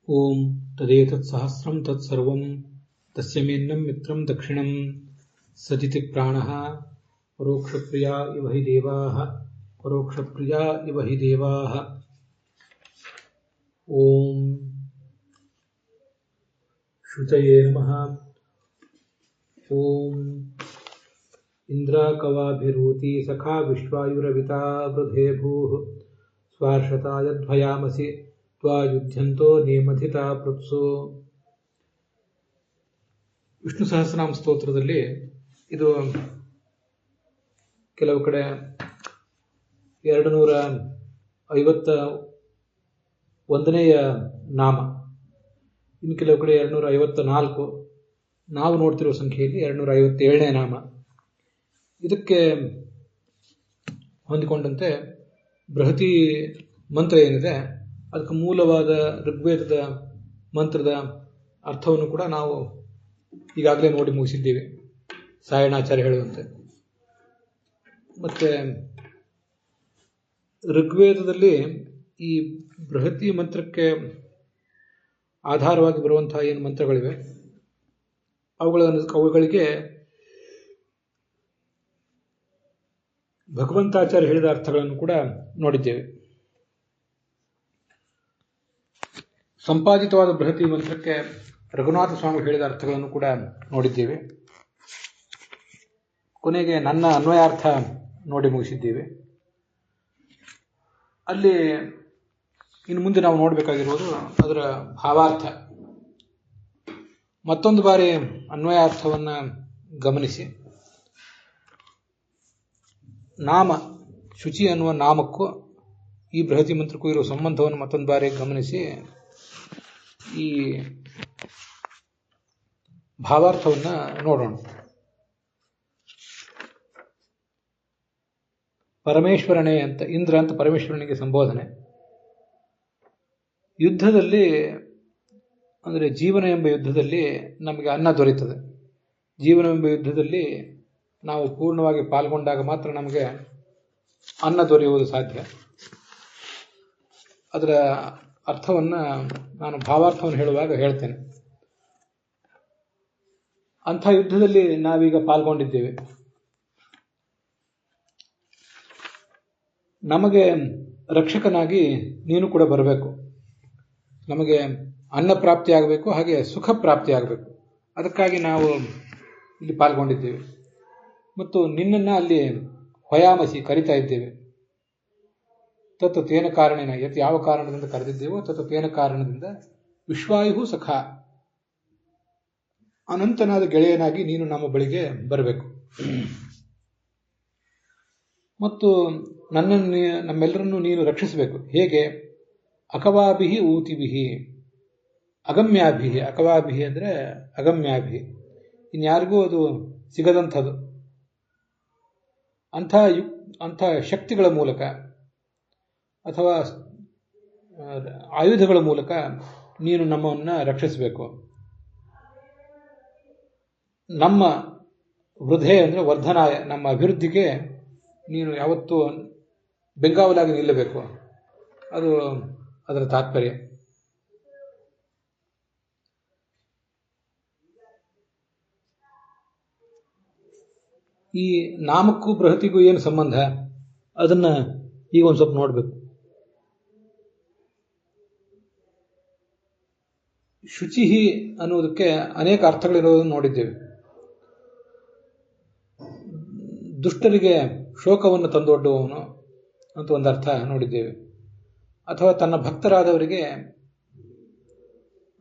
ಓಂ ತದೇತತ್ ಸಹಸ್ರಂ ತತ್ಸರ್ವಂ ತಸ್ಯ ಮೇನ್ನಂ ಮಿತ್ರಂ ದಕ್ಷಿಣಂ ಸಜಿತಿ ಪ್ರಾಣಃ ಪರೋಕ್ಷಪ್ರಿಯಾ ಇವ ಹಿ ದೇವಾಃ ಪರೋಕ್ಷಪ್ರಿಯಾ ಇವ ಹಿ ದೇವಾಃ. ಓಂ ಶುಚಯೇ ನಮಃ. ಓಂ ಇಂದ್ರಾಕವಾಭಿರೂತಿ ಸಖಾ ವಿಶ್ವಾಯುರವಿತಾ ವೃಧೇ ಭೂಃ ಸ್ವಾರ್ಷತಾ ಯದ್ಭಯಾಮಸಿ ತ್ವಾ ಯುಧ್ಯಂತೋ ನೇಮಧಿತಾ ಪೃತ್ಸು. ವಿಷ್ಣು ಸಹಸ್ರನಾಮ ಸ್ತೋತ್ರದಲ್ಲಿ ಇದು ಕೆಲವು ಕಡೆ 251ನೇ ನಾಮ, ಇನ್ನು ಕೆಲವು ಕಡೆ 254, ನಾವು ನೋಡ್ತಿರುವ ಸಂಖ್ಯೆಯಲ್ಲಿ 257ನೇ ನಾಮ. ಇದಕ್ಕೆ ಹೊಂದಿಕೊಂಡಂತೆ ಬೃಹತಿ ಮಂತ್ರ ಏನಿದೆ ಅದಕ್ಕೆ ಮೂಲವಾದ ಋಗ್ವೇದದ ಮಂತ್ರದ ಅರ್ಥವನ್ನು ಕೂಡ ನಾವು ಈಗಾಗಲೇ ನೋಡಿ ಮುಗಿಸಿದ್ದೀವಿ, ಸಾಯಣಾಚಾರ್ಯ ಹೇಳುವಂತೆ. ಮತ್ತೆ ಋಗ್ವೇದದಲ್ಲಿ ಈ ಬೃಹತಿ ಮಂತ್ರಕ್ಕೆ ಆಧಾರವಾಗಿ ಬರುವಂತಹ ಏನು ಮಂತ್ರಗಳಿವೆ ಅವುಗಳಿಗೆ ಭಗವಂತಾಚಾರ್ಯ ಹೇಳಿದ ಅರ್ಥಗಳನ್ನು ಕೂಡ ನೋಡಿದ್ದೇವೆ. ಸಂಪಾದಿತವಾದ ಬೃಹತಿ ಮಂತ್ರಕ್ಕೆ ರಘುನಾಥ ಸ್ವಾಮಿ ಹೇಳಿದ ಅರ್ಥಗಳನ್ನು ಕೂಡ ನೋಡಿದ್ದೇವೆ. ಕೊನೆಗೆ ನನ್ನ ಅನ್ವಯಾರ್ಥ ನೋಡಿ ಮುಗಿಸಿದ್ದೇವೆ. ಅಲ್ಲಿ ಇನ್ನು ಮುಂದೆ ನಾವು ನೋಡಬೇಕಾಗಿರುವುದು ಅದರ ಭಾವಾರ್ಥ. ಮತ್ತೊಂದು ಬಾರಿ ಅನ್ವಯಾರ್ಥವನ್ನು ಗಮನಿಸಿ, ನಾಮ ಶುಚಿ ಅನ್ನುವ ನಾಮಕ್ಕೂ ಈ ಬೃಹತಿ ಮಂತ್ರಕ್ಕೂ ಇರುವ ಸಂಬಂಧವನ್ನು ಮತ್ತೊಂದು ಬಾರಿ ಗಮನಿಸಿ ಈ ಭಾವಾರ್ಥವನ್ನು ನೋಡೋಣ. ಪರಮೇಶ್ವರನೇ ಅಂತ, ಇಂದ್ರ ಅಂತ ಪರಮೇಶ್ವರನಿಗೆ ಸಂಬೋಧನೆ. ಯುದ್ಧದಲ್ಲಿ ಅಂದರೆ ಜೀವನ ಎಂಬ ಯುದ್ಧದಲ್ಲಿ ನಮಗೆ ಅನ್ನ ದೊರೆಯುತ್ತದೆ. ಜೀವನವೆಂಬ ಯುದ್ಧದಲ್ಲಿ ನಾವು ಪೂರ್ಣವಾಗಿ ಪಾಲ್ಗೊಂಡಾಗ ಮಾತ್ರ ನಮಗೆ ಅನ್ನ ದೊರೆಯುವುದು ಸಾಧ್ಯ. ಅದರ ಅರ್ಥವನ್ನು ನಾನು ಭಾವಾರ್ಥವನ್ನು ಹೇಳುವಾಗ ಹೇಳ್ತೇನೆ. ಅಂಥ ಯುದ್ಧದಲ್ಲಿ ನಾವೀಗ ಪಾಲ್ಗೊಂಡಿದ್ದೇವೆ. ನಮಗೆ ರಕ್ಷಕನಾಗಿ ನೀನು ಕೂಡ ಬರಬೇಕು. ನಮಗೆ ಅನ್ನ ಪ್ರಾಪ್ತಿಯಾಗಬೇಕು, ಹಾಗೆ ಸುಖ ಪ್ರಾಪ್ತಿಯಾಗಬೇಕು. ಅದಕ್ಕಾಗಿ ನಾವು ಇಲ್ಲಿ ಪಾಲ್ಗೊಂಡಿದ್ದೇವೆ ಮತ್ತು ನಿನ್ನನ್ನು ಅಲ್ಲಿ ಹೊಯಾಮಸಿ ಕರಿತಾ ಇದ್ದೇವೆ. ತತ್ ತೇನ ಕಾರಣೇನ, ಯಾವ ಕಾರಣದಿಂದ ಕರೆದಿದ್ದೇವೋ ತತ್ ತೇನ ಕಾರಣದಿಂದ ವಿಶ್ವಾಯು ಸಖ, ಅನಂತನಾದ ಗೆಳೆಯನಾಗಿ ನೀನು ನಮ್ಮ ಬಳಿಗೆ ಬರಬೇಕು ಮತ್ತು ನಮ್ಮೆಲ್ಲರನ್ನು ನೀನು ರಕ್ಷಿಸಬೇಕು. ಹೇಗೆ? ಅಕವಾಭಿಹಿ ಊತಿಭಿಹಿ ಅಗಮ್ಯಾಭಿಹಿ. ಅಕವಾಭಿಹಿ ಅಂದರೆ ಅಗಮ್ಯಾಭಿಹಿ, ಇನ್ಯಾರಿಗೂ ಅದು ಸಿಗದಂಥದ್ದು. ಅಂಥ ಶಕ್ತಿಗಳ ಮೂಲಕ ಅಥವಾ ಆಯುಧಗಳ ಮೂಲಕ ನೀನು ನಮ್ಮನ್ನು ರಕ್ಷಿಸಬೇಕು. ನಮ್ಮ ವೃದ್ಧೆ ಅಂದರೆ ವರ್ಧನಾಯ, ನಮ್ಮ ಅಭಿವೃದ್ಧಿಗೆ ನೀನು ಯಾವತ್ತೂ ಬೆಂಗಾವಲಾಗಿ ನಿಲ್ಲಬೇಕು. ಅದು ಅದರ ತಾತ್ಪರ್ಯ. ಈ ನಾಮಕ್ಕೂ ಬೃಹತಿಗೂ ಏನು ಸಂಬಂಧ ಅದನ್ನು ಈಗ ಒಂದು ಸ್ವಲ್ಪ ನೋಡಬೇಕು. ಶುಚಿಹಿ ಅನ್ನುವುದಕ್ಕೆ ಅನೇಕ ಅರ್ಥಗಳಿರೋದನ್ನು ನೋಡಿದ್ದೇವೆ. ದುಷ್ಟರಿಗೆ ಶೋಕವನ್ನು ತಂದೊಡ್ಡುವವನು ಅಂತ ಒಂದು ಅರ್ಥ ನೋಡಿದ್ದೇವೆ. ಅಥವಾ ತನ್ನ ಭಕ್ತರಾದವರಿಗೆ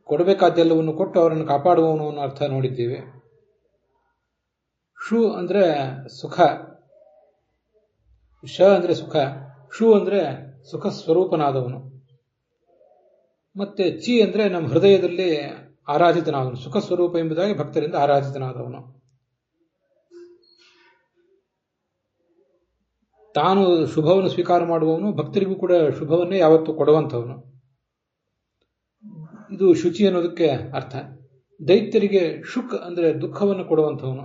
ಕೊಡಬೇಕಾದ್ದೆಲ್ಲವನ್ನು ಕೊಟ್ಟು ಅವರನ್ನು ಕಾಪಾಡುವವನು ಅನ್ನೋ ಅರ್ಥ ನೋಡಿದ್ದೇವೆ. ಶು ಅಂದರೆ ಸುಖ, ಶ ಅಂದರೆ ಸುಖ, ಶು ಅಂದರೆ ಸುಖ ಸ್ವರೂಪನಾದವನು. ಮತ್ತೆ ಚಿ ಅಂದರೆ ನಮ್ಮ ಹೃದಯದಲ್ಲಿ ಆರಾಧಿತನಾದವನು, ಸುಖ ಸ್ವರೂಪ ಎಂಬುದಾಗಿ ಭಕ್ತರಿಂದ ಆರಾಧಿತನಾದವನು. ತಾನು ಶುಭವನ್ನು ಸ್ವೀಕಾರ ಮಾಡುವವನು, ಭಕ್ತರಿಗೂ ಕೂಡ ಶುಭವನ್ನೇ ಯಾವತ್ತೂ ಕೊಡುವಂಥವನು. ಇದು ಶುಚಿ ಅನ್ನೋದಕ್ಕೆ ಅರ್ಥ. ದೈತ್ಯರಿಗೆ ಶುಕ್ ಅಂದರೆ ದುಃಖವನ್ನು ಕೊಡುವಂಥವನು.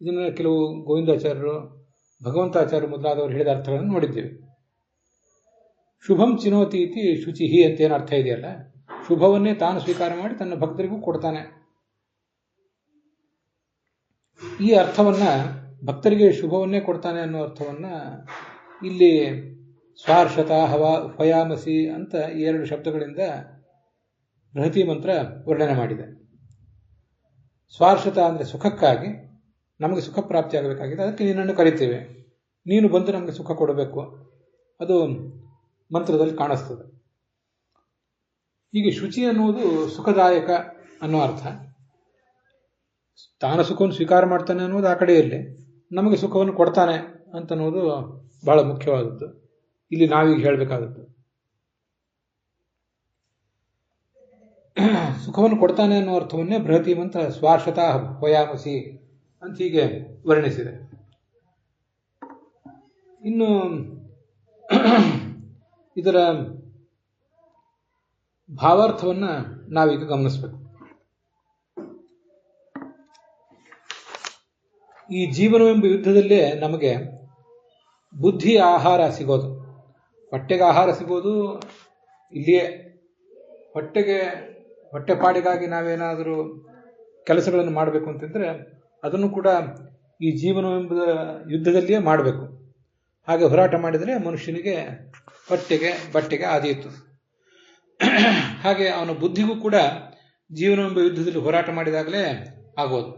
ಇದನ್ನು ಕೆಲವು ಗೋವಿಂದಾಚಾರ್ಯರು, ಭಗವಂತಾಚಾರ್ಯ ಮೊದಲಾದವರು ಹೇಳಿದ ಅರ್ಥಗಳನ್ನು ನೋಡಿದ್ದೇವೆ. ಶುಭಂ ಚಿನೋತಿ ಇತಿ ಶುಚಿಹಿ ಅಂತ ಏನು ಅರ್ಥ ಇದೆಯಲ್ಲ, ಶುಭವನ್ನೇ ತಾನು ಸ್ವೀಕಾರ ಮಾಡಿ ತನ್ನ ಭಕ್ತರಿಗೂ ಕೊಡ್ತಾನೆ. ಈ ಅರ್ಥವನ್ನ, ಭಕ್ತರಿಗೆ ಶುಭವನ್ನೇ ಕೊಡ್ತಾನೆ ಅನ್ನೋ ಅರ್ಥವನ್ನ ಇಲ್ಲಿ ಸ್ವಾರ್ಷತ ಹಯಾಮಸಿ ಅಂತ ಈ 2 ಶಬ್ದಗಳಿಂದ ಬೃಹತಿ ಮಂತ್ರ ವರ್ಣನೆ ಮಾಡಿದೆ. ಸ್ವಾರ್ಷತ ಅಂದರೆ ಸುಖಕ್ಕಾಗಿ, ನಮಗೆ ಸುಖ ಪ್ರಾಪ್ತಿಯಾಗಬೇಕಾಗಿದೆ, ಅದಕ್ಕೆ ನಿನ್ನನ್ನು ಕರಿತೇವೆ, ನೀನು ಬಂದು ನಮಗೆ ಸುಖ ಕೊಡಬೇಕು, ಅದು ಮಂತ್ರದಲ್ಲಿ ಕಾಣಿಸ್ತದೆ. ಹೀಗೆ ಶುಚಿ ಅನ್ನುವುದು ಸುಖದಾಯಕ ಅನ್ನೋ ಅರ್ಥ. ತಾನ ಸುಖವನ್ನು ಸ್ವೀಕಾರ ಮಾಡ್ತಾನೆ ಅನ್ನೋದು ಆ ಕಡೆಯಲ್ಲಿ, ನಮಗೆ ಸುಖವನ್ನು ಕೊಡ್ತಾನೆ ಅಂತ ಅನ್ನೋದು ಬಹಳ ಮುಖ್ಯವಾದದ್ದು. ಇಲ್ಲಿ ನಾವೀಗ ಹೇಳಬೇಕಾದದ್ದು ಸುಖವನ್ನು ಕೊಡ್ತಾನೆ ಅನ್ನೋ ಅರ್ಥವನ್ನೇ ಬೃಹತಿ ಮಂತ್ರ ಸ್ವಾರ್ಷತ ಹಯಾಮಸಿ ಅಂತ ಹೀಗೆ ವರ್ಣಿಸಿದೆ. ಇನ್ನು ಇದರ ಭಾವಾರ್ಥವನ್ನ ನಾವೀಗ ಗಮನಿಸಬೇಕು. ಈ ಜೀವನವೆಂಬ ಯುದ್ಧದಲ್ಲೇ ನಮಗೆ ಬುದ್ಧಿಯ ಆಹಾರ ಸಿಗೋದು, ಹೊಟ್ಟೆಗೆ ಆಹಾರ ಸಿಗೋದು ಇಲ್ಲಿಯೇ. ಹೊಟ್ಟೆಪಾಡಿಗಾಗಿ ನಾವೇನಾದರೂ ಕೆಲಸಗಳನ್ನು ಮಾಡಬೇಕು ಅಂತಂದ್ರೆ ಅದನ್ನು ಕೂಡ ಈ ಜೀವನವೆಂಬ ಯುದ್ಧದಲ್ಲಿಯೇ ಮಾಡಬೇಕು. ಹಾಗೆ ಹೋರಾಟ ಮಾಡಿದರೆ ಮನುಷ್ಯನಿಗೆ ಹೊಟ್ಟೆಗೆ ಬಟ್ಟೆಗೆ ಆದೀತು. ಹಾಗೆ ಅವನ ಬುದ್ಧಿಗೂ ಕೂಡ ಜೀವನವೆಂಬ ಯುದ್ಧದಲ್ಲಿ ಹೋರಾಟ ಮಾಡಿದಾಗಲೇ ಆಗೋದು.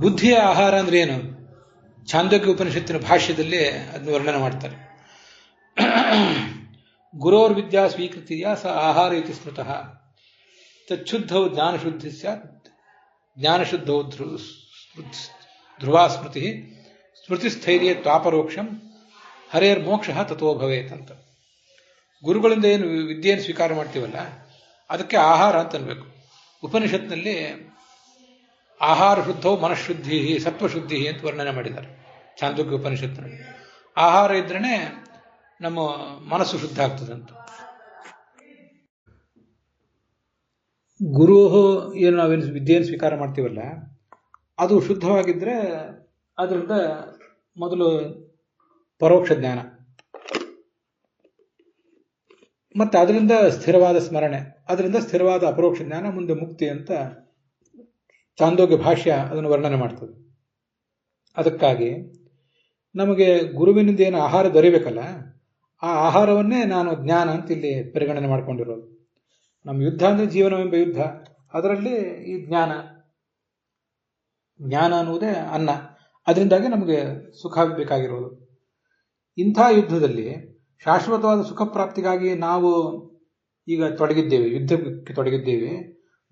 ಬುದ್ಧಿಯ ಆಹಾರ ಅಂದ್ರೆ ಏನು? ಛಾಂದೋಗ್ಯ ಉಪನಿಷತ್ತಿನ ಭಾಷ್ಯದಲ್ಲಿ ಅದನ್ನು ವರ್ಣನೆ ಮಾಡ್ತಾರೆ. ಗುರೋರ್ ವಿದ್ಯಾ ಸ್ವೀಕೃತಿಯ ಸ ಆಹಾರ ಇತಿ ಸ್ಮೃತಃ ತಚ್ಛುದ್ಧೌ ಜ್ಞಾನಶುದ್ಧಿ ಸ್ಯಾತ್ ಜ್ಞಾನಶುದ್ಧೌ ಧ್ರುವ ಸ್ಮೃತಿ ಸ್ಮೃತಿಸ್ಥೈರ್ಯ ತ್ವಾಪರೋಕ್ಷಂ ಹರೇರ್ ಮೋಕ್ಷ ತಥೋ ಭವೇತ್ ಅಂತ. ಗುರುಗಳಿಂದ ಏನು ವಿದ್ಯೆಯನ್ನು ಸ್ವೀಕಾರ ಮಾಡ್ತೀವಲ್ಲ ಅದಕ್ಕೆ ಆಹಾರ ಅಂತ ಅನ್ಬೇಕು. ಉಪನಿಷತ್ನಲ್ಲಿ ಆಹಾರ ಶುದ್ಧವು ಮನಃಶುದ್ಧಿ ಸತ್ವಶುದ್ಧಿ ಅಂತ ವರ್ಣನೆ ಮಾಡಿದ್ದಾರೆ ಛಾಂದೋಗ್ಯ ಉಪನಿಷತ್ತಿನಲ್ಲಿ. ಆಹಾರ ಇದ್ರೇ ನಮ್ಮ ಮನಸ್ಸು ಶುದ್ಧ ಆಗ್ತದಂತ. ಗುರು ಏನು ನಾವೇನು ವಿದ್ಯೆಯನ್ನು ಸ್ವೀಕಾರ ಮಾಡ್ತೀವಲ್ಲ ಅದು ಶುದ್ಧವಾಗಿದ್ದರೆ ಅದರಿಂದ ಮೊದಲು ಪರೋಕ್ಷ ಜ್ಞಾನ, ಮತ್ತೆ ಅದರಿಂದ ಸ್ಥಿರವಾದ ಸ್ಮರಣೆ, ಅದರಿಂದ ಸ್ಥಿರವಾದ ಅಪರೋಕ್ಷ ಜ್ಞಾನ, ಮುಂದೆ ಮುಕ್ತಿ ಅಂತ ಛಾಂದೋಗ್ಯ ಭಾಷ್ಯ ಅದನ್ನು ವರ್ಣನೆ ಮಾಡ್ತದೆ. ಅದಕ್ಕಾಗಿ ನಮಗೆ ಗುರುವಿನಿಂದ ಏನು ಆಹಾರ ದೊರೆಯಬೇಕಲ್ಲ, ಆ ಆಹಾರವನ್ನೇ ನಾನು ಜ್ಞಾನ ಅಂತ ಇಲ್ಲಿ ಪರಿಗಣನೆ ಮಾಡ್ಕೊಂಡಿರೋದು. ನಮ್ಮ ಯುದ್ಧ ಅಂದರೆ ಜೀವನವೆಂಬ ಯುದ್ಧ, ಅದರಲ್ಲಿ ಈ ಜ್ಞಾನ ಅನ್ನುವುದೇ ಅನ್ನ, ಅದರಿಂದಾಗಿ ನಮಗೆ ಸುಖ ಬೇಕಾಗಿರೋದು. ಇಂಥ ಯುದ್ಧದಲ್ಲಿ ಶಾಶ್ವತವಾದ ಸುಖ ಪ್ರಾಪ್ತಿಗಾಗಿ ನಾವು ಈಗ ತೊಡಗಿದ್ದೇವೆ, ಯುದ್ಧಕ್ಕೆ ತೊಡಗಿದ್ದೇವೆ.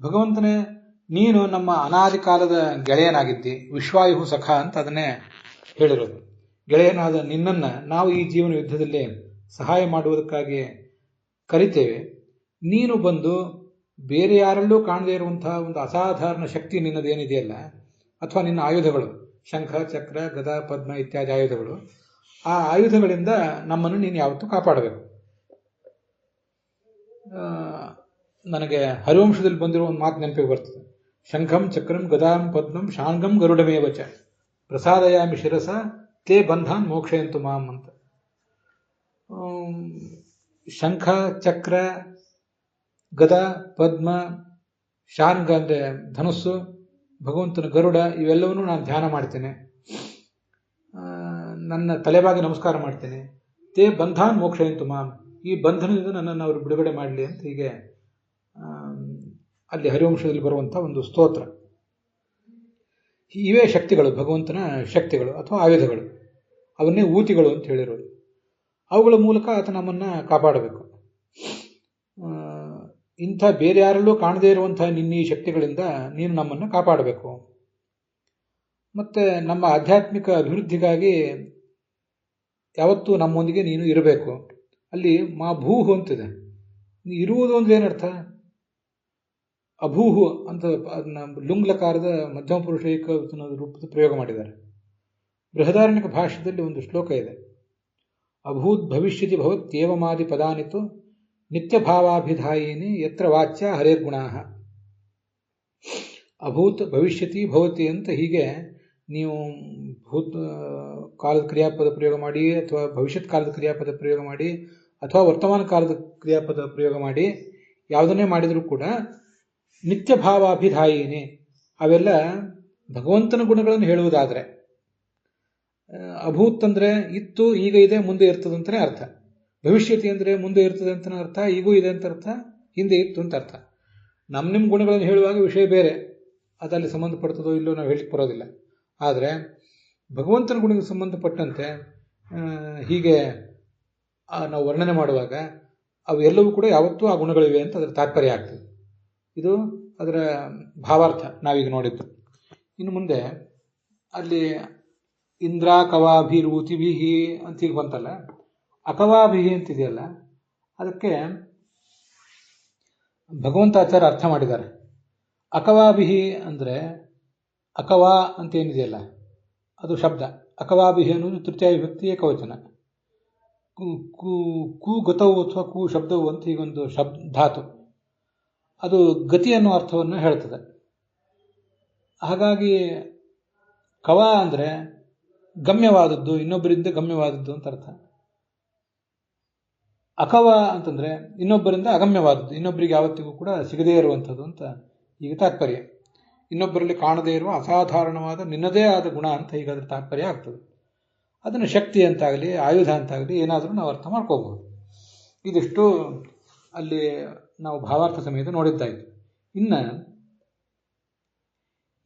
ಭಗವಂತನೇ ನೀನು ನಮ್ಮ ಅನಾದಿ ಕಾಲದ ಗೆಳೆಯನಾಗಿದ್ದಿ, ವಿಶ್ವಾಯು ಸಖ ಅಂತ ಅದನ್ನೇ ಹೇಳಿರೋದು. ಗೆಳೆಯನಾದ ನಿನ್ನನ್ನ ನಾವು ಈ ಜೀವನ ಯುದ್ಧದಲ್ಲಿ ಸಹಾಯ ಮಾಡುವುದಕ್ಕಾಗಿ ಕರಿತೇವೆ. ನೀನು ಬಂದು ಬೇರೆ ಯಾರಲ್ಲೂ ಕಾಣದೇ ಇರುವಂತಹ ಒಂದು ಅಸಾಧಾರಣ ಶಕ್ತಿ ನಿನ್ನದೇನಿದೆಯಲ್ಲ, ಅಥವಾ ನಿನ್ನ ಆಯುಧಗಳು, ಶಂಖ ಚಕ್ರ ಗದಾ ಪದ್ಮ ಇತ್ಯಾದಿ ಆಯುಧಗಳು, ಆ ಆಯುಧಗಳಿಂದ ನಮ್ಮನ್ನು ನೀನು ಯಾವತ್ತೂ ಕಾಪಾಡಬೇಕು. ನನಗೆ ಹರಿವಂಶದಲ್ಲಿ ಬಂದಿರೋ ಒಂದು ಮಾತು ನೆನಪಿಗೆ ಬರ್ತದೆ. ಶಂಖಂ ಚಕ್ರಂ ಗದಾಂ ಪದ್ಮಂ ಶಾಂಗಂ ಗರುಡಮೇವಚ ಪ್ರಸಾದಯಾಮಿ ಶಿರಸ ತೇ ಬಂಧಾನ್ ಮೋಕ್ಷಯಂತು ಮಾಂ ಅಂತ. ಶಂಖ ಚಕ್ರ ಗದ ಪದ್ಮ ಶಾಂಗ ಅಂದರೆ ಧನುಸ್ಸು, ಭಗವಂತನ ಗರುಡ, ಇವೆಲ್ಲವನ್ನೂ ನಾನು ಧ್ಯಾನ ಮಾಡ್ತೇನೆ, ನನ್ನ ತಲೆಬಾಗಿ ನಮಸ್ಕಾರ ಮಾಡ್ತೇನೆ. ತೇ ಬಂಧಾನ್ ಮೋಕ್ಷಯಂತು ಮಾಂ, ಈ ಬಂಧನದಿಂದ ನನ್ನನ್ನು ಅವರು ಬಿಡುಗಡೆ ಮಾಡಲಿ ಅಂತ ಹೀಗೆ ಅಲ್ಲಿ ಹರಿವಂಶದಲ್ಲಿ ಬರುವಂಥ ಒಂದು ಸ್ತೋತ್ರ. ಇವೇ ಶಕ್ತಿಗಳು, ಭಗವಂತನ ಶಕ್ತಿಗಳು ಅಥವಾ ಆಯುಧಗಳು, ಅವನ್ನೇ ಊತಿಗಳು ಅಂತ ಹೇಳಿರೋದು. ಅವುಗಳ ಮೂಲಕ ಆತ ನಮ್ಮನ್ನು ಕಾಪಾಡಬೇಕು. ಇಂಥ ಬೇರೆ ಯಾರಲ್ಲೂ ಕಾಣದೇ ಇರುವಂತಹ ನಿನ್ನ ಈ ಶಕ್ತಿಗಳಿಂದ ನೀನು ನಮ್ಮನ್ನು ಕಾಪಾಡಬೇಕು. ಮತ್ತೆ ನಮ್ಮ ಆಧ್ಯಾತ್ಮಿಕ ಅಭಿವೃದ್ಧಿಗಾಗಿ ಯಾವತ್ತೂ ನಮ್ಮೊಂದಿಗೆ ನೀನು ಇರಬೇಕು. ಅಲ್ಲಿ ಮಾ ಭೂಹು ಅಂತಿದೆ. ಇರುವುದು ಅಂದ್ರೆ ಏನರ್ಥ? ಅಭೂಹು ಅಂತ ಅದನ್ನ ಲುಂಗ್ಲಕಾರದ ಮಧ್ಯಮ ಪುರುಷ ರೂಪದ ಪ್ರಯೋಗ ಮಾಡಿದ್ದಾರೆ. ಬೃಹದಾರಣ್ಯಕ ಭಾಷ್ಯದಲ್ಲಿ ಒಂದು ಶ್ಲೋಕ ಇದೆ. ಅಭೂತ್ ಭವಿಷ್ಯತಿ ಭವತ್ಯೇವಮಾದಿ ಪದಾನಿತು ನಿತ್ಯ ಭಾವಾಭಿಧಾಯಿನಿ ಯತ್ರ ವಾಚ್ಯ ಹರೇರ್ಗುಣಾಃ. ಅಭೂತ್ ಭವಿಷ್ಯತಿ ಭವತಿ ಅಂತ ಹೀಗೆ ನೀವು ಭೂತ ಕಾಲದ ಕ್ರಿಯಾಪದ ಪ್ರಯೋಗ ಮಾಡಿ, ಅಥವಾ ಭವಿಷ್ಯತ್ ಕಾಲದ ಕ್ರಿಯಾಪದ ಪ್ರಯೋಗ ಮಾಡಿ, ಅಥವಾ ವರ್ತಮಾನ ಕಾಲದ ಕ್ರಿಯಾಪದ ಪ್ರಯೋಗ ಮಾಡಿ, ಯಾವುದನ್ನೇ ಮಾಡಿದರೂ ಕೂಡ ನಿತ್ಯ ಭಾವಾಭಿಧಾಯಿನಿ, ಅವೆಲ್ಲ ಭಗವಂತನ ಗುಣಗಳನ್ನು ಹೇಳುವುದಾದರೆ, ಅಭೂತ್ ಅಂದರೆ ಇತ್ತು, ಈಗ ಇದೆ, ಮುಂದೆ ಇರ್ತದಂತಲೇ ಅರ್ಥ. ಭವಿಷ್ಯತಿ ಅಂದರೆ ಮುಂದೆ ಇರ್ತದೆ ಅಂತ ಅರ್ಥ, ಈಗೂ ಇದೆ ಅಂತ ಅರ್ಥ, ಹಿಂದೆ ಇತ್ತು ಅಂತ ಅರ್ಥ. ನಿಮ್ಮ ಗುಣಗಳನ್ನು ಹೇಳುವಾಗ ವಿಷಯ ಬೇರೆ, ಅದಲ್ಲಿ ಸಂಬಂಧಪಡ್ತದೋ ಇಲ್ಲೋ ನಾವು ಹೇಳಲಿಕ್ಕೆ ಬರೋದಿಲ್ಲ. ಆದರೆ ಭಗವಂತನ ಗುಣಕ್ಕೆ ಸಂಬಂಧಪಟ್ಟಂತೆ ಹೀಗೆ ನಾವು ವರ್ಣನೆ ಮಾಡುವಾಗ ಅವು ಎಲ್ಲವೂ ಕೂಡ ಯಾವತ್ತೂ ಆ ಗುಣಗಳಿವೆ ಅಂತ ಅದರ ತಾತ್ಪರ್ಯ ಆಗ್ತದೆ. ಇದು ಅದರ ಭಾವಾರ್ಥ ನಾವೀಗ ನೋಡಿದ್ದು. ಇನ್ನು ಮುಂದೆ ಅಲ್ಲಿ ಇಂದ್ರ ಕವಾಭಿರೂತಿಭಿಹಿ ಅಂತ ಈಗ ಬಂತಲ್ಲ, ಅಕವಾಭಿಹಿ ಅಂತಿದೆಯಲ್ಲ, ಅದಕ್ಕೆ ಭಗವಂತಾಚಾರ್ಯ ಅರ್ಥ ಮಾಡಿದ್ದಾರೆ. ಅಕವಾಭಿಹಿ ಅಂದರೆ ಅಕವಾ ಅಂತ ಏನಿದೆಯಲ್ಲ ಅದು ಶಬ್ದ. ಅಕವಾಭಿಹಿ ಅನ್ನೋದು ತೃತೀಯ ವಿಭಕ್ತಿ ಏಕವಚನ. ಕು ಗತವು ಅಥವಾ ಕು ಶಬ್ದವು ಅಂತ ಹೀಗೊಂದು ಧಾತು, ಅದು ಗತಿ ಅನ್ನೋ ಅರ್ಥವನ್ನು ಹೇಳ್ತದೆ. ಹಾಗಾಗಿ ಕವ ಅಂದರೆ ಗಮ್ಯವಾದದ್ದು, ಇನ್ನೊಬ್ಬರಿಂದ ಗಮ್ಯವಾದದ್ದು ಅಂತ ಅರ್ಥ. ಅಕವ ಅಂತಂದ್ರೆ ಇನ್ನೊಬ್ಬರಿಂದ ಅಗಮ್ಯವಾದದ್ದು, ಇನ್ನೊಬ್ಬರಿಗೆ ಯಾವತ್ತಿಗೂ ಕೂಡ ಸಿಗದೇ ಇರುವಂಥದ್ದು ಅಂತ ಈಗ ತಾತ್ಪರ್ಯ. ಇನ್ನೊಬ್ಬರಲ್ಲಿ ಕಾಣದೇ ಇರುವ ಅಸಾಧಾರಣವಾದ ನಿನ್ನದೇ ಆದ ಗುಣ ಅಂತ ಈಗ ಅದ್ರ ತಾತ್ಪರ್ಯ ಆಗ್ತದೆ. ಅದನ್ನು ಶಕ್ತಿ ಅಂತಾಗಲಿ ಆಯುಧ ಅಂತಾಗಲಿ ಏನಾದರೂ ನಾವು ಅರ್ಥ ಮಾಡ್ಕೋಬಹುದು. ಇದಿಷ್ಟು ಅಲ್ಲಿ ನಾವು ಭಾವಾರ್ಥ ಸಮೇತ ನೋಡಿದ್ದಾಯಿತು. ಇನ್ನು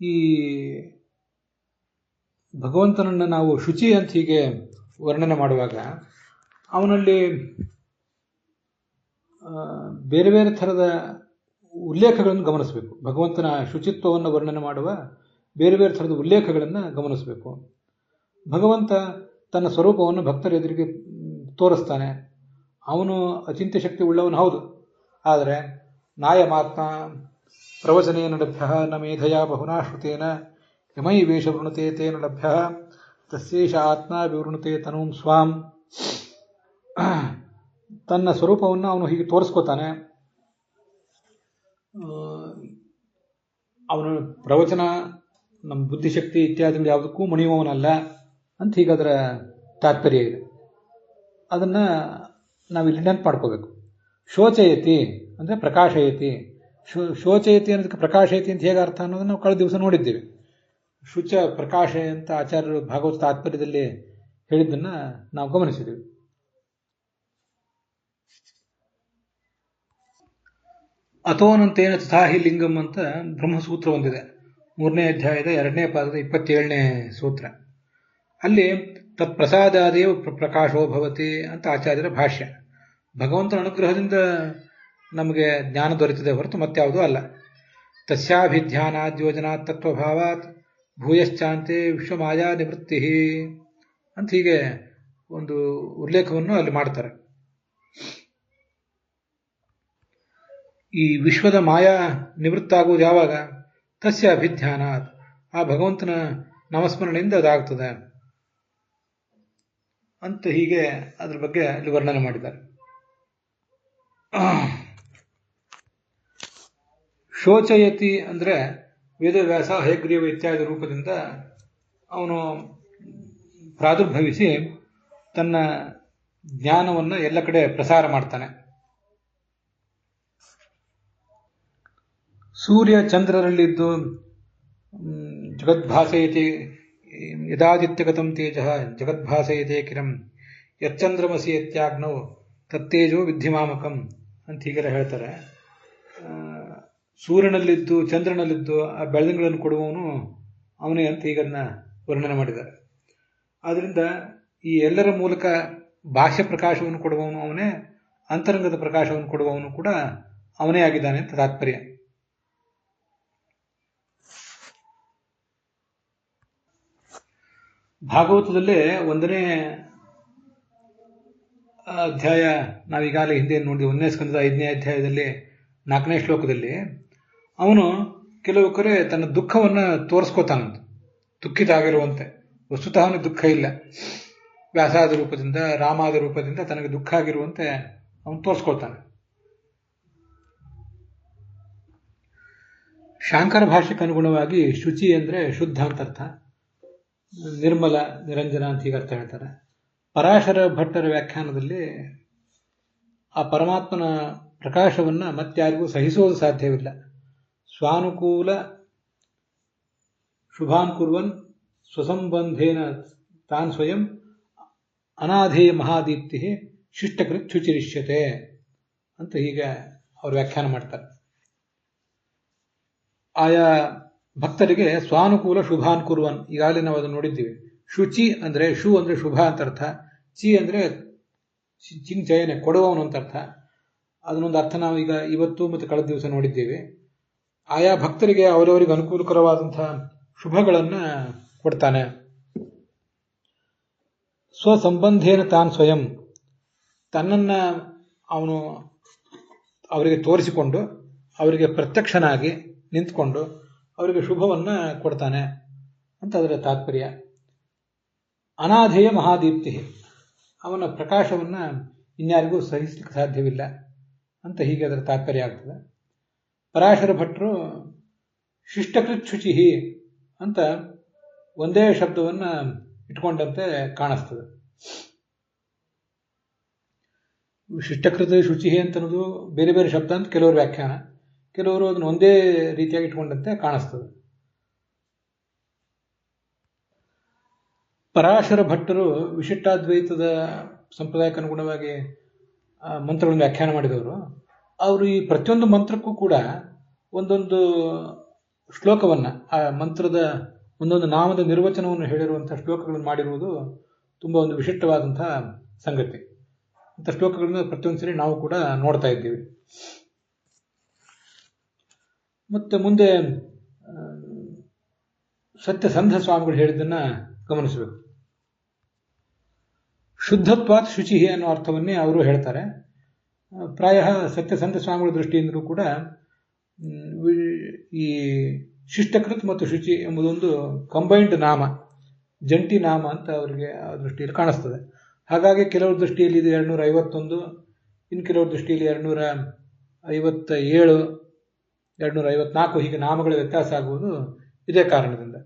ಈ ಭಗವಂತನನ್ನು ನಾವು ಶುಚಿ ಅಂತ ಹೀಗೆ ವರ್ಣನೆ ಮಾಡುವಾಗ ಅವನಲ್ಲಿ ಬೇರೆ ಬೇರೆ ಥರದ ಉಲ್ಲೇಖಗಳನ್ನು ಗಮನಿಸಬೇಕು. ಭಗವಂತನ ಶುಚಿತ್ವವನ್ನು ವರ್ಣನೆ ಮಾಡುವ ಬೇರೆ ಬೇರೆ ಥರದ ಉಲ್ಲೇಖಗಳನ್ನು ಗಮನಿಸಬೇಕು. ಭಗವಂತ ತನ್ನ ಸ್ವರೂಪವನ್ನು ಭಕ್ತರ ಎದುರಿಗೆ ತೋರಿಸ್ತಾನೆ. ಅವನು ಅಚಿಂತ್ಯ ಶಕ್ತಿ ಉಳ್ಳವನು ಹೌದು, ಆದರೆ ನಾಯಮಾತ್ಮ ಪ್ರವಚನೇನ ಲಭ್ಯ ನ ಮೇಧಯಾ ಬಹುನಾ ಶ್ರುತೇನ ಯಮೈ ವೇಷ ವೃಣುತೆ ತೇನ ಲಭ್ಯ ತಸ್ಯೇಷ ಆತ್ಮ ವಿವೃಣುತೆ ತನೂಂ ಸ್ವಾಂ. ತನ್ನ ಸ್ವರೂಪವನ್ನು ಅವನು ಹೀಗೆ ತೋರಿಸ್ಕೋತಾನೆ. ಅವನು ಪ್ರವಚನ ನಮ್ಮ ಬುದ್ಧಿಶಕ್ತಿ ಇತ್ಯಾದಿಗಳು ಯಾವುದಕ್ಕೂ ಮುಣಿಯುವವನಲ್ಲ ಅಂತ ಹೀಗದರ ತಾತ್ಪರ್ಯ ಇದೆ. ಅದನ್ನು ನಾವಿಲ್ಲಿ ನೆನಪು ಮಾಡ್ಕೋಬೇಕು. ಶೋಚಯತಿ ಅಂದರೆ ಪ್ರಕಾಶಯತಿ. ಶೋಚಯತಿ ಅನ್ನೋದಕ್ಕೆ ಪ್ರಕಾಶಯತಿ ಅಂತ ಹೇಗೆ ಅರ್ಥ ಅನ್ನೋದನ್ನು ನಾವು ಕಳೆದ ದಿವಸ ನೋಡಿದ್ದೇವೆ. ಶುಚ ಪ್ರಕಾಶ ಅಂತ ಆಚಾರ್ಯರು ಭಾಗವತ ತಾತ್ಪರ್ಯದಲ್ಲಿ ಹೇಳಿದ್ದನ್ನು ನಾವು ಗಮನಿಸಿದ್ದೇವೆ. ಅಥೋನಂತೇನ ತಥಾಹಿ ಲಿಂಗಂ ಅಂತ ಬ್ರಹ್ಮಸೂತ್ರ ಒಂದಿದೆ, 3ನೇ ಅಧ್ಯಾಯದ 2ನೇ ಪಾದದ 27ನೇ ಸೂತ್ರ. ಅಲ್ಲಿ ತತ್ಪ್ರಸಾದಾದೇವ ಪ್ರಕಾಶೋ ಭವತಿ ಅಂತ ಆಚಾರ್ಯರ ಭಾಷ್ಯ. ಭಗವಂತನ ಅನುಗ್ರಹದಿಂದ ನಮಗೆ ಜ್ಞಾನ ದೊರೆತಿದೆ ಹೊರತು ಮತ್ಯಾವುದೂ ಅಲ್ಲ. ತಸ್ಯಾಭಿಧ್ಯಾನಾದ್ಯೋಜನಾತ್ ತತ್ವಭಾವಾತ್ ಭೂಯಶ್ಚಾಂತೆ ವಿಶ್ವಮಾಯಾ ನಿವೃತ್ತಿ ಅಂತ ಹೀಗೆ ಒಂದು ಉಲ್ಲೇಖವನ್ನು ಅಲ್ಲಿ ಮಾಡ್ತಾರೆ. ಈ ವಿಶ್ವದ ಮಾಯಾ ನಿವೃತ್ತ ಆಗುವುದು ಯಾವಾಗ? ತಸ್ಯ ಅಭಿಧ್ಯಾನಾತ್, ಆ ಭಗವಂತನ ನಾಮಸ್ಮರಣೆಯಿಂದ ಅದಾಗ್ತದೆ ಅಂತ ಹೀಗೆ ಅದ್ರ ಬಗ್ಗೆ ಅಲ್ಲಿ ವರ್ಣನೆ ಮಾಡಿದ್ದಾರೆ. ಶೋಚಯತಿ ಅಂದರೆ ವೇದವ್ಯಾಸ ಹಯಗ್ರೀವ ಇತ್ಯಾದಿ ರೂಪದಿಂದ ಅವನು ಪ್ರಾದುರ್ಭವಿಸಿ ತನ್ನ ಜ್ಞಾನವನ್ನು ಎಲ್ಲ ಕಡೆ ಪ್ರಸಾರ ಮಾಡ್ತಾನೆ. ಸೂರ್ಯ ಚಂದ್ರರಲ್ಲಿದ್ದು ಜಗದ್ಭಾಸಯತಿ ಯದಾದಿತ್ಯಗತಂ ತೇಜ ಜಗದ್ಭಾಸಯತೆ ಕಿರಂ ಯಚ್ಚಂದ್ರಮಸಿ ಯತ್ಯಾಗ್ನೌ ತತ್ತೇಜೋ ವಿದ್ಧಿಮಾಮಕಂ ಅಂತ ಹೀಗೆಲ್ಲ ಹೇಳ್ತಾರೆ. ಸೂರ್ಯನಲ್ಲಿದ್ದು ಚಂದ್ರನಲ್ಲಿದ್ದು ಆ ಬೆಳದಿಂಗಳನ್ನು ಕೊಡುವವನು ಅವನೇ ಅಂತ ಹೀಗನ್ನ ವರ್ಣನೆ ಮಾಡಿದ್ದಾರೆ. ಆದ್ದರಿಂದ ಈ ಎಲ್ಲರ ಮೂಲಕ ಬಾಹ್ಯ ಪ್ರಕಾಶವನ್ನು ಕೊಡುವವನು ಅವನೇ, ಅಂತರಂಗದ ಪ್ರಕಾಶವನ್ನು ಕೊಡುವವನು ಕೂಡ ಅವನೇ ಆಗಿದ್ದಾನೆ ಅಂತ ತಾತ್ಪರ್ಯ. ಭಾಗವತದಲ್ಲೇ 1ನೇ ಅಧ್ಯಾಯ ನಾವೀಗಾಗಲೇ ಹಿಂದೆ ನೋಡಿದ 1ನೇ ಸ್ಕಂದದ 5ನೇ ಅಧ್ಯಾಯದಲ್ಲಿ 4ನೇ ಶ್ಲೋಕದಲ್ಲಿ ಅವನು ಕೆಲವು ಕಡೆ ತನ್ನ ದುಃಖವನ್ನು ತೋರಿಸ್ಕೋತಾನಂತ, ದುಃಖಿತ ಆಗಿರುವಂತೆ. ವಸ್ತುತಃ ಅವನಿಗೆ ದುಃಖ ಇಲ್ಲ. ವ್ಯಾಸಾದ ರೂಪದಿಂದ ರಾಮಾದ ರೂಪದಿಂದ ತನಗೆ ದುಃಖ ಆಗಿರುವಂತೆ ಅವನು ತೋರಿಸ್ಕೊಳ್ತಾನೆ. ಶಾಂಕರ ಭಾಷೆಗೆ ಅನುಗುಣವಾಗಿ ಶುಚಿ ಅಂದರೆ ಶುದ್ಧ ಅಂತ ಅರ್ಥ. ನಿರ್ಮಲ, ನಿರಂಜನ ಅಂತ ಹೀಗೆ ಅರ್ಥ ಹೇಳ್ತಾರೆ. ಪರಾಶರ ಭಟ್ಟರ ವ್ಯಾಖ್ಯಾನದಲ್ಲಿ ಆ ಪರಮಾತ್ಮನ ಪ್ರಕಾಶವನ್ನು ಮತ್ತಾರಿಗೂ ಸಹಿಸೋದು ಸಾಧ್ಯವಿಲ್ಲ. ಸ್ವಾನುಕೂಲ ಶುಭಾನ್ ಕುರ್ವನ್ ಸ್ವಸಂಬಂಧೇನ ತಾನ್ ಸ್ವಯಂ ಅನಾಧೇಯ ಮಹಾದೀಪ್ತಿ ಶಿಷ್ಟಕೃತ್ ಶುಚಿರಿಷ್ಯತೆ ಅಂತ ಹೀಗೆ ಅವರು ವ್ಯಾಖ್ಯಾನ ಮಾಡ್ತಾರೆ. ಆಯಾ ಭಕ್ತರಿಗೆ ಸ್ವಾನುಕೂಲ ಶುಭಾನ್ ಕುರ್ವನ್, ಈಗಾಗಲೇ ನಾವು ಅದನ್ನು ನೋಡಿದ್ದೀವಿ. ಶುಚಿ ಅಂದರೆ ಶು ಅಂದರೆ ಶುಭ ಅಂತ ಅರ್ಥ, ಚಿ ಅಂದರೆ ಚಿಂಚಯನೆ ಕೊಡುವವನು ಅಂತ ಅರ್ಥ. ಅದನ್ನೊಂದು ಅರ್ಥ ನಾವು ಈಗ ಇವತ್ತು ಮತ್ತು ಕಳೆದ ದಿವಸ ನೋಡಿದ್ದೇವೆ. ಆಯಾ ಭಕ್ತರಿಗೆ ಅವರವರಿಗೆ ಅನುಕೂಲಕರವಾದಂತಹ ಶುಭಗಳನ್ನು ಕೊಡ್ತಾನೆ. ಸ್ವಸಂಬಂಧೇನ ತಾನ್ ಸ್ವಯಂ, ತನ್ನನ್ನು ಅವನು ಅವರಿಗೆ ತೋರಿಸಿಕೊಂಡು ಅವರಿಗೆ ಪ್ರತ್ಯಕ್ಷನಾಗಿ ನಿಂತ್ಕೊಂಡು ಅವರಿಗೆ ಶುಭವನ್ನು ಕೊಡ್ತಾನೆ ಅಂತ ಅದರ ತಾತ್ಪರ್ಯ. ಅನಾಧೇಯ ಮಹಾದೀಪ್ತಿ, ಅವನ ಪ್ರಕಾಶವನ್ನು ಇನ್ಯಾರಿಗೂ ಸಹಿಸಲಿಕ್ಕೆ ಸಾಧ್ಯವಿಲ್ಲ ಅಂತ ಹೀಗೆ ಅದರ ತಾತ್ಪರ್ಯ ಆಗ್ತದೆ. ಪರಾಶರ ಭಟ್ರು ಶಿಷ್ಟಕೃತ್ ಶುಚಿಹಿ ಅಂತ ಒಂದೇ ಶಬ್ದವನ್ನು ಇಟ್ಕೊಂಡಂತೆ ಕಾಣಿಸ್ತದೆ. ಶಿಷ್ಟಕೃತ ಶುಚಿಹಿ ಅಂತ ಅನ್ನೋದು ಬೇರೆ ಬೇರೆ ಶಬ್ದ ಅಂತ ಕೆಲವರು ವ್ಯಾಖ್ಯಾನ, ಕೆಲವರು ಅದನ್ನು ಒಂದೇ ರೀತಿಯಾಗಿ ಇಟ್ಕೊಂಡಂತೆ ಕಾಣಿಸ್ತದೆ. ಪರಾಶರ ಭಟ್ಟರು ವಿಶಿಷ್ಟಾದ್ವೈತದ ಸಂಪ್ರದಾಯಕ್ಕೆ ಅನುಗುಣವಾಗಿ ಮಂತ್ರಗಳನ್ನು ವ್ಯಾಖ್ಯಾನ ಮಾಡಿದವರು. ಅವರು ಈ ಪ್ರತಿಯೊಂದು ಮಂತ್ರಕ್ಕೂ ಕೂಡ ಒಂದೊಂದು ಶ್ಲೋಕವನ್ನು, ಆ ಮಂತ್ರದ ಒಂದೊಂದು ನಾಮದ ನಿರ್ವಚನವನ್ನು ಹೇಳಿರುವಂತಹ ಶ್ಲೋಕಗಳನ್ನು ಮಾಡಿರುವುದು ತುಂಬ ಒಂದು ವಿಶಿಷ್ಟವಾದಂತಹ ಸಂಗತಿ. ಅಂಥ ಶ್ಲೋಕಗಳನ್ನ ಪ್ರತಿಯೊಂದು ಸರಿ ನಾವು ಕೂಡ ನೋಡ್ತಾ ಇದ್ದೀವಿ. ಮತ್ತೆ ಮುಂದೆ ಸತ್ಯಸಂಧ ಸ್ವಾಮಿಗಳು ಹೇಳಿದ್ದನ್ನು ಗಮನಿಸಬೇಕು. ಶುದ್ಧತ್ವಾತ್ ಶುಚಿ ಅನ್ನೋ ಅರ್ಥವನ್ನೇ ಅವರು ಹೇಳ್ತಾರೆ. ಪ್ರಾಯ ಸತ್ಯಸಂಧ ಸ್ವಾಮಿಗಳ ದೃಷ್ಟಿಯಿಂದಲೂ ಕೂಡ ಈ ಶಿಷ್ಟಕೃತ್ ಮತ್ತು ಶುಚಿ ಎಂಬುದೊಂದು ಕಂಬೈನ್ಡ್ ನಾಮ, ಜಂಟಿ ನಾಮ ಅಂತ ಅವರಿಗೆ ಆ ದೃಷ್ಟಿಯಲ್ಲಿ ಕಾಣಿಸ್ತದೆ. ಹಾಗಾಗಿ ಕೆಲವ್ರ ದೃಷ್ಟಿಯಲ್ಲಿ ಇದು 251, ಇನ್ನು ಕೆಲವ್ರ ದೃಷ್ಟಿಯಲ್ಲಿ 257, 254 ಹೀಗೆ ನಾಮಗಳ ವ್ಯತ್ಯಾಸ ಆಗುವುದು ಇದೇ ಕಾರಣದಿಂದ.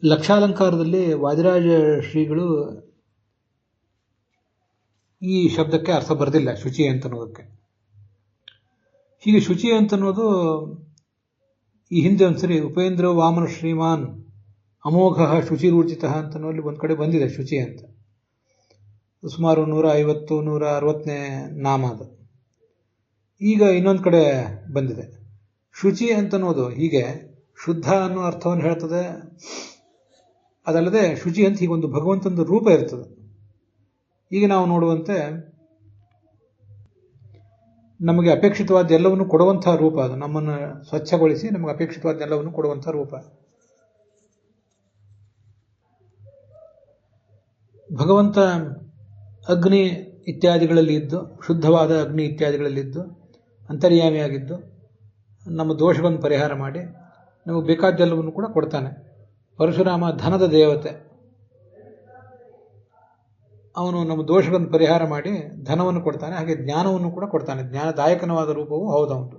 ಲಕ್ಷಾಲಂಕಾರದಲ್ಲಿ ವಾದಿರಾಜ ಶ್ರೀಗಳು ಈ ಶಬ್ದಕ್ಕೆ ಅರ್ಥ ಬರೆದಿಲ್ಲ, ಶುಚಿ ಅಂತನ್ನೋದಕ್ಕೆ. ಹೀಗೆ ಶುಚಿ ಅಂತನ್ನೋದು ಈ ಹಿಂದೆ ಒಂದ್ಸರಿ ಉಪೇಂದ್ರ ವಾಮನ ಶ್ರೀಮಾನ್ ಅಮೋಘ ಶುಚಿರೂರ್ಜಿತ ಅಂತನಲ್ಲಿ ಒಂದು ಕಡೆ ಬಂದಿದೆ ಶುಚಿ ಅಂತ. ಸುಮಾರು 150, 160ನೇ ನಾಮ ಅದು. ಈಗ ಇನ್ನೊಂದು ಕಡೆ ಬಂದಿದೆ. ಶುಚಿ ಅಂತನ್ನೋದು ಹೀಗೆ ಶುದ್ಧ ಅನ್ನೋ ಅರ್ಥವನ್ನು ಹೇಳ್ತದೆ. ಅದಲ್ಲದೆ ಶುಚಿ ಅಂತ ಹೀಗೊಂದು ಭಗವಂತನ ರೂಪ ಇರ್ತದೆ. ಈಗ ನಾವು ನೋಡುವಂತೆ ನಮಗೆ ಅಪೇಕ್ಷಿತವಾದ ಎಲ್ಲವನ್ನು ಕೊಡುವಂತಹ ರೂಪ ಅದು. ನಮ್ಮನ್ನು ಸ್ವಚ್ಛಗೊಳಿಸಿ ನಮಗೆ ಅಪೇಕ್ಷಿತವಾದ ಎಲ್ಲವನ್ನು ಕೊಡುವಂತಹ ರೂಪ. ಭಗವಂತ ಅಗ್ನಿ ಇತ್ಯಾದಿಗಳಲ್ಲಿ ಇದ್ದು, ಶುದ್ಧವಾದ ಅಗ್ನಿ ಇತ್ಯಾದಿಗಳಲ್ಲಿದ್ದು ಅಂತರ್ಯಾಮಿಯಾಗಿದ್ದು ನಮ್ಮ ದೋಷಗಳನ್ನು ಪರಿಹಾರ ಮಾಡಿ ನಮಗೆ ಬೇಕಾದ್ದೆಲ್ಲವನ್ನು ಕೂಡ ಕೊಡ್ತಾನೆ. ಪರಶುರಾಮ ಧನದ ದೇವತೆ, ಅವನು ನಮ್ಮ ದೋಷಗಳನ್ನು ಪರಿಹಾರ ಮಾಡಿ ಧನವನ್ನು ಕೊಡ್ತಾನೆ, ಹಾಗೆ ಜ್ಞಾನವನ್ನು ಕೂಡ ಕೊಡ್ತಾನೆ. ಜ್ಞಾನದಾಯಕನವಾದ ರೂಪವು ಹೌದವನು.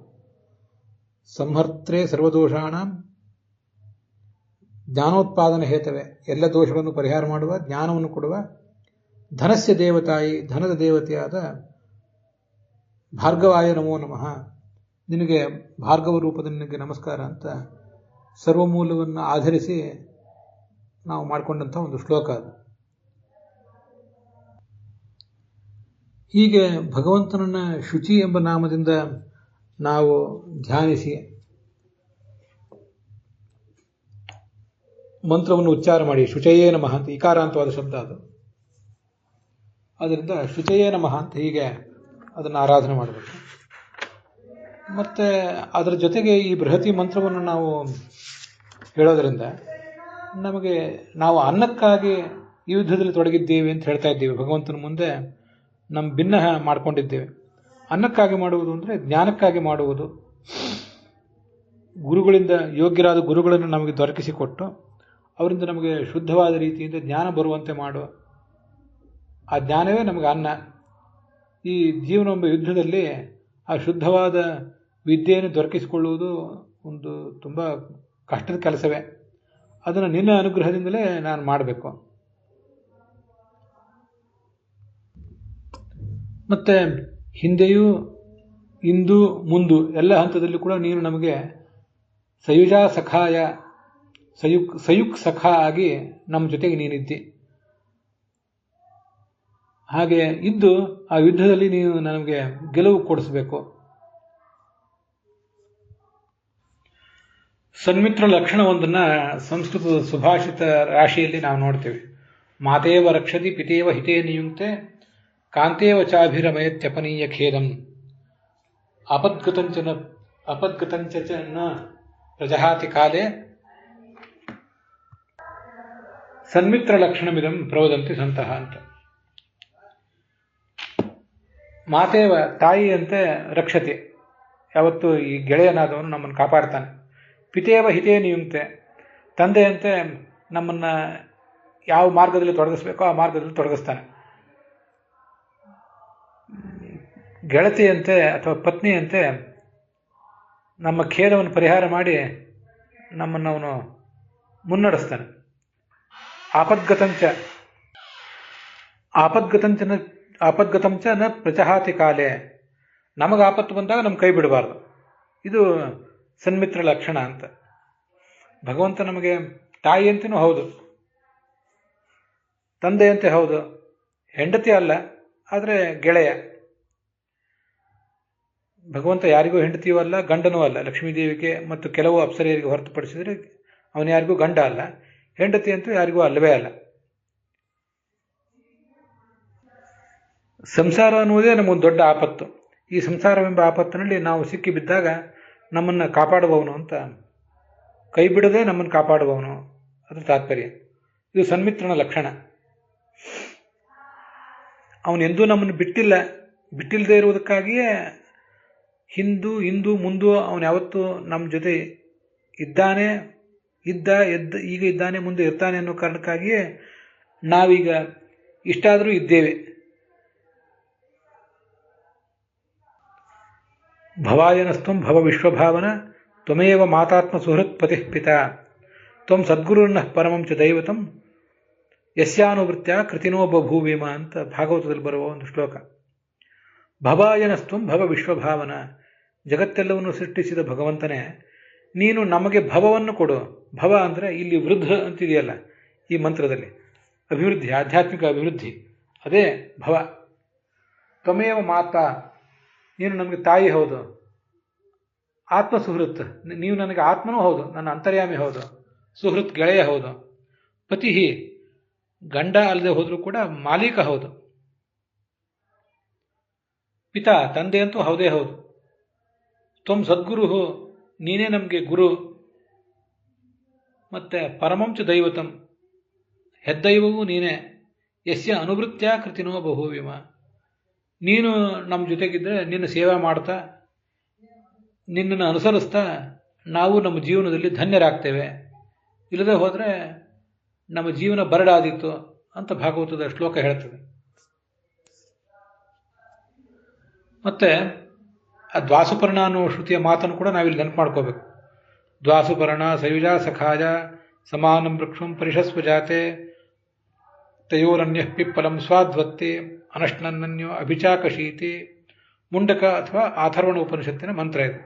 ಸಂಹರ್ತ್ರೇ ಸರ್ವದೋಷಾಣ ಜ್ಞಾನೋತ್ಪಾದನ ಹೇತವೆ, ಎಲ್ಲ ದೋಷಗಳನ್ನು ಪರಿಹಾರ ಮಾಡುವ, ಜ್ಞಾನವನ್ನು ಕೊಡುವ ಧನಸ್ಯ ದೇವತಾಯಿ, ಧನದ ದೇವತೆಯಾದ ಭಾರ್ಗವಾಯ ನಮೋ ನಮಃ, ನಿನಗೆ ಭಾರ್ಗವ ರೂಪದ ನಿನಗೆ ನಮಸ್ಕಾರ ಅಂತ ಸರ್ವಮೂಲವನ್ನು ಆಧರಿಸಿ ನಾವು ಮಾಡಿಕೊಂಡಂಥ ಒಂದು ಶ್ಲೋಕ ಅದು. ಹೀಗೆ ಭಗವಂತನನ್ನ ಶುಚಿ ಎಂಬ ನಾಮದಿಂದ ನಾವು ಧ್ಯಾನಿಸಿ ಮಂತ್ರವನ್ನು ಉಚ್ಚಾರ ಮಾಡಿ, ಶುಚಯೇ ನಮಃ ಅಂತ, ಇಕಾರಾಂತವಾದ ಶಬ್ದ ಅದು. ಅದರಿಂದ ಶುಚಯೇ ನಮಃ ಅಂತ ಹೀಗೆ ಅದನ್ನು ಆರಾಧನೆ ಮಾಡಬೇಕು. ಮತ್ತೆ ಅದರ ಜೊತೆಗೆ ಈ ಬೃಹತಿ ಮಂತ್ರವನ್ನು ನಾವು ಹೇಳೋದರಿಂದ ನಮಗೆ ನಾವು ಅನ್ನಕ್ಕಾಗಿ ಈ ಯುದ್ಧದಲ್ಲಿ ತೊಡಗಿದ್ದೇವೆ ಅಂತ ಹೇಳ್ತಾ ಇದ್ದೀವಿ. ಭಗವಂತನ ಮುಂದೆ ನಮ್ಮ ಭಿನ್ನ ಮಾಡಿಕೊಂಡಿದ್ದೇವೆ. ಅನ್ನಕ್ಕಾಗಿ ಮಾಡುವುದು ಅಂದರೆ ಜ್ಞಾನಕ್ಕಾಗಿ ಮಾಡುವುದು. ಗುರುಗಳಿಂದ ಯೋಗ್ಯರಾದ ಗುರುಗಳನ್ನು ನಮಗೆ ದೊರಕಿಸಿಕೊಟ್ಟು ಅವರಿಂದ ನಮಗೆ ಶುದ್ಧವಾದ ರೀತಿಯಿಂದ ಜ್ಞಾನ ಬರುವಂತೆ ಮಾಡು. ಆ ಜ್ಞಾನವೇ ನಮಗೆ ಅನ್ನ. ಈ ಜೀವನವೆಂಬ ಯುದ್ಧದಲ್ಲಿ ಆ ಶುದ್ಧವಾದ ವಿದ್ಯೆಯನ್ನು ದೊರಕಿಸಿಕೊಳ್ಳುವುದು ಒಂದು ತುಂಬ ಕಷ್ಟದ ಕೆಲಸವೇ. ಅದನ್ನು ನಿನ್ನ ಅನುಗ್ರಹದಿಂದಲೇ ನಾನು ಮಾಡಬೇಕು. ಮತ್ತೆ ಹಿಂದೆಯೂ ಇಂದು ಮುಂದು ಎಲ್ಲ ಹಂತದಲ್ಲೂ ಕೂಡ ನೀನು ನಮಗೆ ಸಯುಜಾ ಸಖಾಯ ಸಯುಕ್ ಸಖ ಆಗಿ ನಮ್ಮ ಜೊತೆಗೆ ನೀನಿದ್ದಿ. ಹಾಗೆ ಇದ್ದು ಆ ಯುದ್ಧದಲ್ಲಿ ನೀನು ನಮಗೆ ಗೆಲುವು ಕೊಡಿಸಬೇಕು. ಸನ್ಮಿತ್ರ ಲಕ್ಷಣವೊಂದನ್ನ ಸಂಸ್ಕೃತದ ಸುಭಾಷಿತ ರಾಶಿಯಲ್ಲಿ ನಾವು ನೋಡ್ತೇವೆ. ಮಾತೇವ ರಕ್ಷತಿ ಪಿತೇವ ಹಿತೇ ನಿಯುಕ್ತೆ ಕಾಂತೇವ ಚಾಭಿರಮಯತ್ಯಪನೀಯ ಖೇದಂ ಅಪದ್ಗತಂಚನ ಪ್ರಜಹಾತಿ ಕಾಲೇ ಸನ್ಮಿತ್ರ ಲಕ್ಷಣಮಿದಂ ಪ್ರವದಂತಿ ಸಂತಹ ಅಂತ. ಮಾತೇವ ತಾಯಿಯಂತೆ ರಕ್ಷತೆ, ಯಾವತ್ತು ಈ ಗೆಳೆಯನಾದವನು ನಮ್ಮನ್ನು ಕಾಪಾಡ್ತಾನೆ. ಪಿತೇವ ಹಿತೇ ನಿಯುಕ್ತೆ, ತಂದೆಯಂತೆ ನಮ್ಮನ್ನ ಯಾವ ಮಾರ್ಗದಲ್ಲಿ ತೊಡಗಿಸ್ಬೇಕೋ ಆ ಮಾರ್ಗದಲ್ಲಿ ತೊಡಗಿಸ್ತಾನೆ. ಗೆಳತಿಯಂತೆ ಅಥವಾ ಪತ್ನಿಯಂತೆ ನಮ್ಮ ಖೇದವನ್ನು ಪರಿಹಾರ ಮಾಡಿ ನಮ್ಮನ್ನು ಅವನು ಮುನ್ನಡೆಸ್ತಾನೆ. ಆಪದ್ಗತಂಚ ನ ಪ್ರಚಹಾತಿ ಕಾಲೇ, ನಮಗೆ ಆಪತ್ತು ಬಂದಾಗ ನಮ್ಮ ಕೈ ಬಿಡಬಾರ್ದು. ಇದು ಸನ್ಮಿತ್ರ ಲಕ್ಷಣ ಅಂತ. ಭಗವಂತ ನಮಗೆ ತಾಯಿಯಂತೆನೂ ಹೌದು, ತಂದೆಯಂತೆ ಹೌದು, ಹೆಂಡತಿ ಅಲ್ಲ, ಆದರೆ ಗೆಳೆಯ. ಭಗವಂತ ಯಾರಿಗೂ ಹೆಂಡತಿಯೂ ಅಲ್ಲ, ಗಂಡನೂ ಅಲ್ಲ. ಲಕ್ಷ್ಮೀದೇವಿಗೆ ಮತ್ತು ಕೆಲವು ಅಪ್ಸರೆಯರಿಗೆ ಹೊರತುಪಡಿಸಿದರೆ ಅವನು ಯಾರಿಗೂ ಗಂಡ ಅಲ್ಲ, ಹೆಂಡತಿ ಅಂತೂ ಯಾರಿಗೂ ಅಲ್ಲವೇ ಅಲ್ಲ. ಸಂಸಾರ ಅನ್ನುವುದೇ ನಮಗೊಂದು ದೊಡ್ಡ ಆಪತ್ತು. ಈ ಸಂಸಾರವೆಂಬ ಆಪತ್ತಿನಲ್ಲಿ ನಾವು ಸಿಕ್ಕಿ ಬಿದ್ದಾಗ ನಮ್ಮನ್ನು ಕಾಪಾಡುವವನು ಅಂತ, ಕೈ ಬಿಡದೆ ನಮ್ಮನ್ನು ಕಾಪಾಡುವವನು, ಅದು ತಾತ್ಪರ್ಯ. ಇದು ಸನ್ಮಿತ್ರನ ಲಕ್ಷಣ. ಅವನೆಂದೂ ನಮ್ಮನ್ನು ಬಿಟ್ಟಿಲ್ಲದೆ ಇರುವುದಕ್ಕಾಗಿಯೇ ಇಂದು ಮುಂದು ಅವನು ಯಾವತ್ತೂ ನಮ್ಮ ಜೊತೆ ಇದ್ದಾನೆ, ಈಗ ಇದ್ದಾನೆ, ಮುಂದೆ ಇರ್ತಾನೆ ಅನ್ನೋ ಕಾರಣಕ್ಕಾಗಿಯೇ ನಾವೀಗ ಇಷ್ಟಾದರೂ ಇದ್ದೇವೆ. ಭವಾಯನಸ್ತ್ವಂ ಭವ ವಿಶ್ವಭಾವನ ತ್ವಮೇವ ಮಾತಾತ್ಮ ಸುಹೃತ್ ಪತಿಃ ಪಿತಾ ತ್ವಂ ಸದ್ಗುರುರ್ನಃ ಪರಮಂ ಚ ದೈವತಂ ಯಸ್ಯಾನುವೃತ್ಯ ಕೃತಿನೋ ಬಭೂವಿಮ ಅಂತ ಭಾಗವತದಲ್ಲಿ ಬರುವ ಒಂದು ಶ್ಲೋಕ. ಭವಾಯನಸ್ತ್ವಂ ಭವ ವಿಶ್ವಭಾವನ, ಜಗತ್ತೆಲ್ಲವನ್ನು ಸೃಷ್ಟಿಸಿದ ಭಗವಂತನೇ, ನೀನು ನಮಗೆ ಭವವನ್ನು ಕೊಡು. ಭವ ಅಂದರೆ ಇಲ್ಲಿ ವೃದ್ಧ ಅಂತಿದೆಯಲ್ಲ ಈ ಮಂತ್ರದಲ್ಲಿ, ಅಭಿವೃದ್ಧಿ, ಆಧ್ಯಾತ್ಮಿಕ ಅಭಿವೃದ್ಧಿ, ಅದೇ ಭವ. ತ್ವಮೇವ ಮಾತಾ, ನೀನು ನಮಗೆ ತಾಯಿ ಹೌದು. ಆತ್ಮ ಸುಹೃತ್, ನೀವು ನನಗೆ ಆತ್ಮನೂ ಹೌದು, ನನ್ನ ಅಂತರ್ಯಾಮಿ ಹೌದು. ಸುಹೃತ್, ಗೆಳೆಯ ಹೌದು. ಪತಿ, ಗಂಡ ಅಲ್ಲದೆ ಹೋದರೂ ಕೂಡ ಮಾಲೀಕ ಹೌದು. ಪಿತಾ, ತಂದೆ ಅಂತೂ ಹೌದೇ ಹೌದು. ತ್ವಂ ಸದ್ಗುರು, ನೀನೇ ನಮಗೆ ಗುರು. ಮತ್ತೆ ಪರಮಂಚ ದೈವತಂ, ಹೆದ್ದೈವವೂ ನೀನೇ. ಯಸ್ಯ ಅನುವೃತ್ಯ ಕೃತಿನೋ ಬಹುವಿಮ, ನೀನು ನಮ್ಮ ಜೊತೆಗಿದ್ದರೆ ನಿನ್ನ ಸೇವೆ ಮಾಡ್ತಾ, ನಿನ್ನನ್ನು ಅನುಸರಿಸ್ತಾ ನಾವು ನಮ್ಮ ಜೀವನದಲ್ಲಿ ಧನ್ಯರಾಗ್ತೇವೆ. ಇಲ್ಲದೆ ಹೋದರೆ ನಮ್ಮ ಜೀವನ ಬರಡಾದೀತು ಅಂತ ಭಾಗವತದ ಶ್ಲೋಕ ಹೇಳ್ತದೆ. ಮತ್ತೆ ಆ ದ್ವಾಸುಪರ್ಣ ಅನ್ನೋ ಶ್ರುತಿಯ ಮಾತನ್ನು ಕೂಡ ನಾವಿಲ್ಲಿ ನೆನಪು ಮಾಡ್ಕೋಬೇಕು. ದ್ವಾಸುಪರ್ಣ ಸಯುಜಾ ಸಖಾಯ ಸಮಾನಂ ವೃಕ್ಷಂ ಪರಿಷಸ್ವ ಜಾತೆ ತಯೋರನ್ಯ ಪಿಪ್ಪಲಂ ಸ್ವಾದ್ವತ್ತಿ ಅನಶ್ನನ್ಯೋ ಅಭಿಚಾಕಶೀತಿ. ಮುಂಡಕ ಅಥವಾ ಅಥರ್ವಣ ಉಪನಿಷತ್ತಿನ ಮಂತ್ರ ಇದು.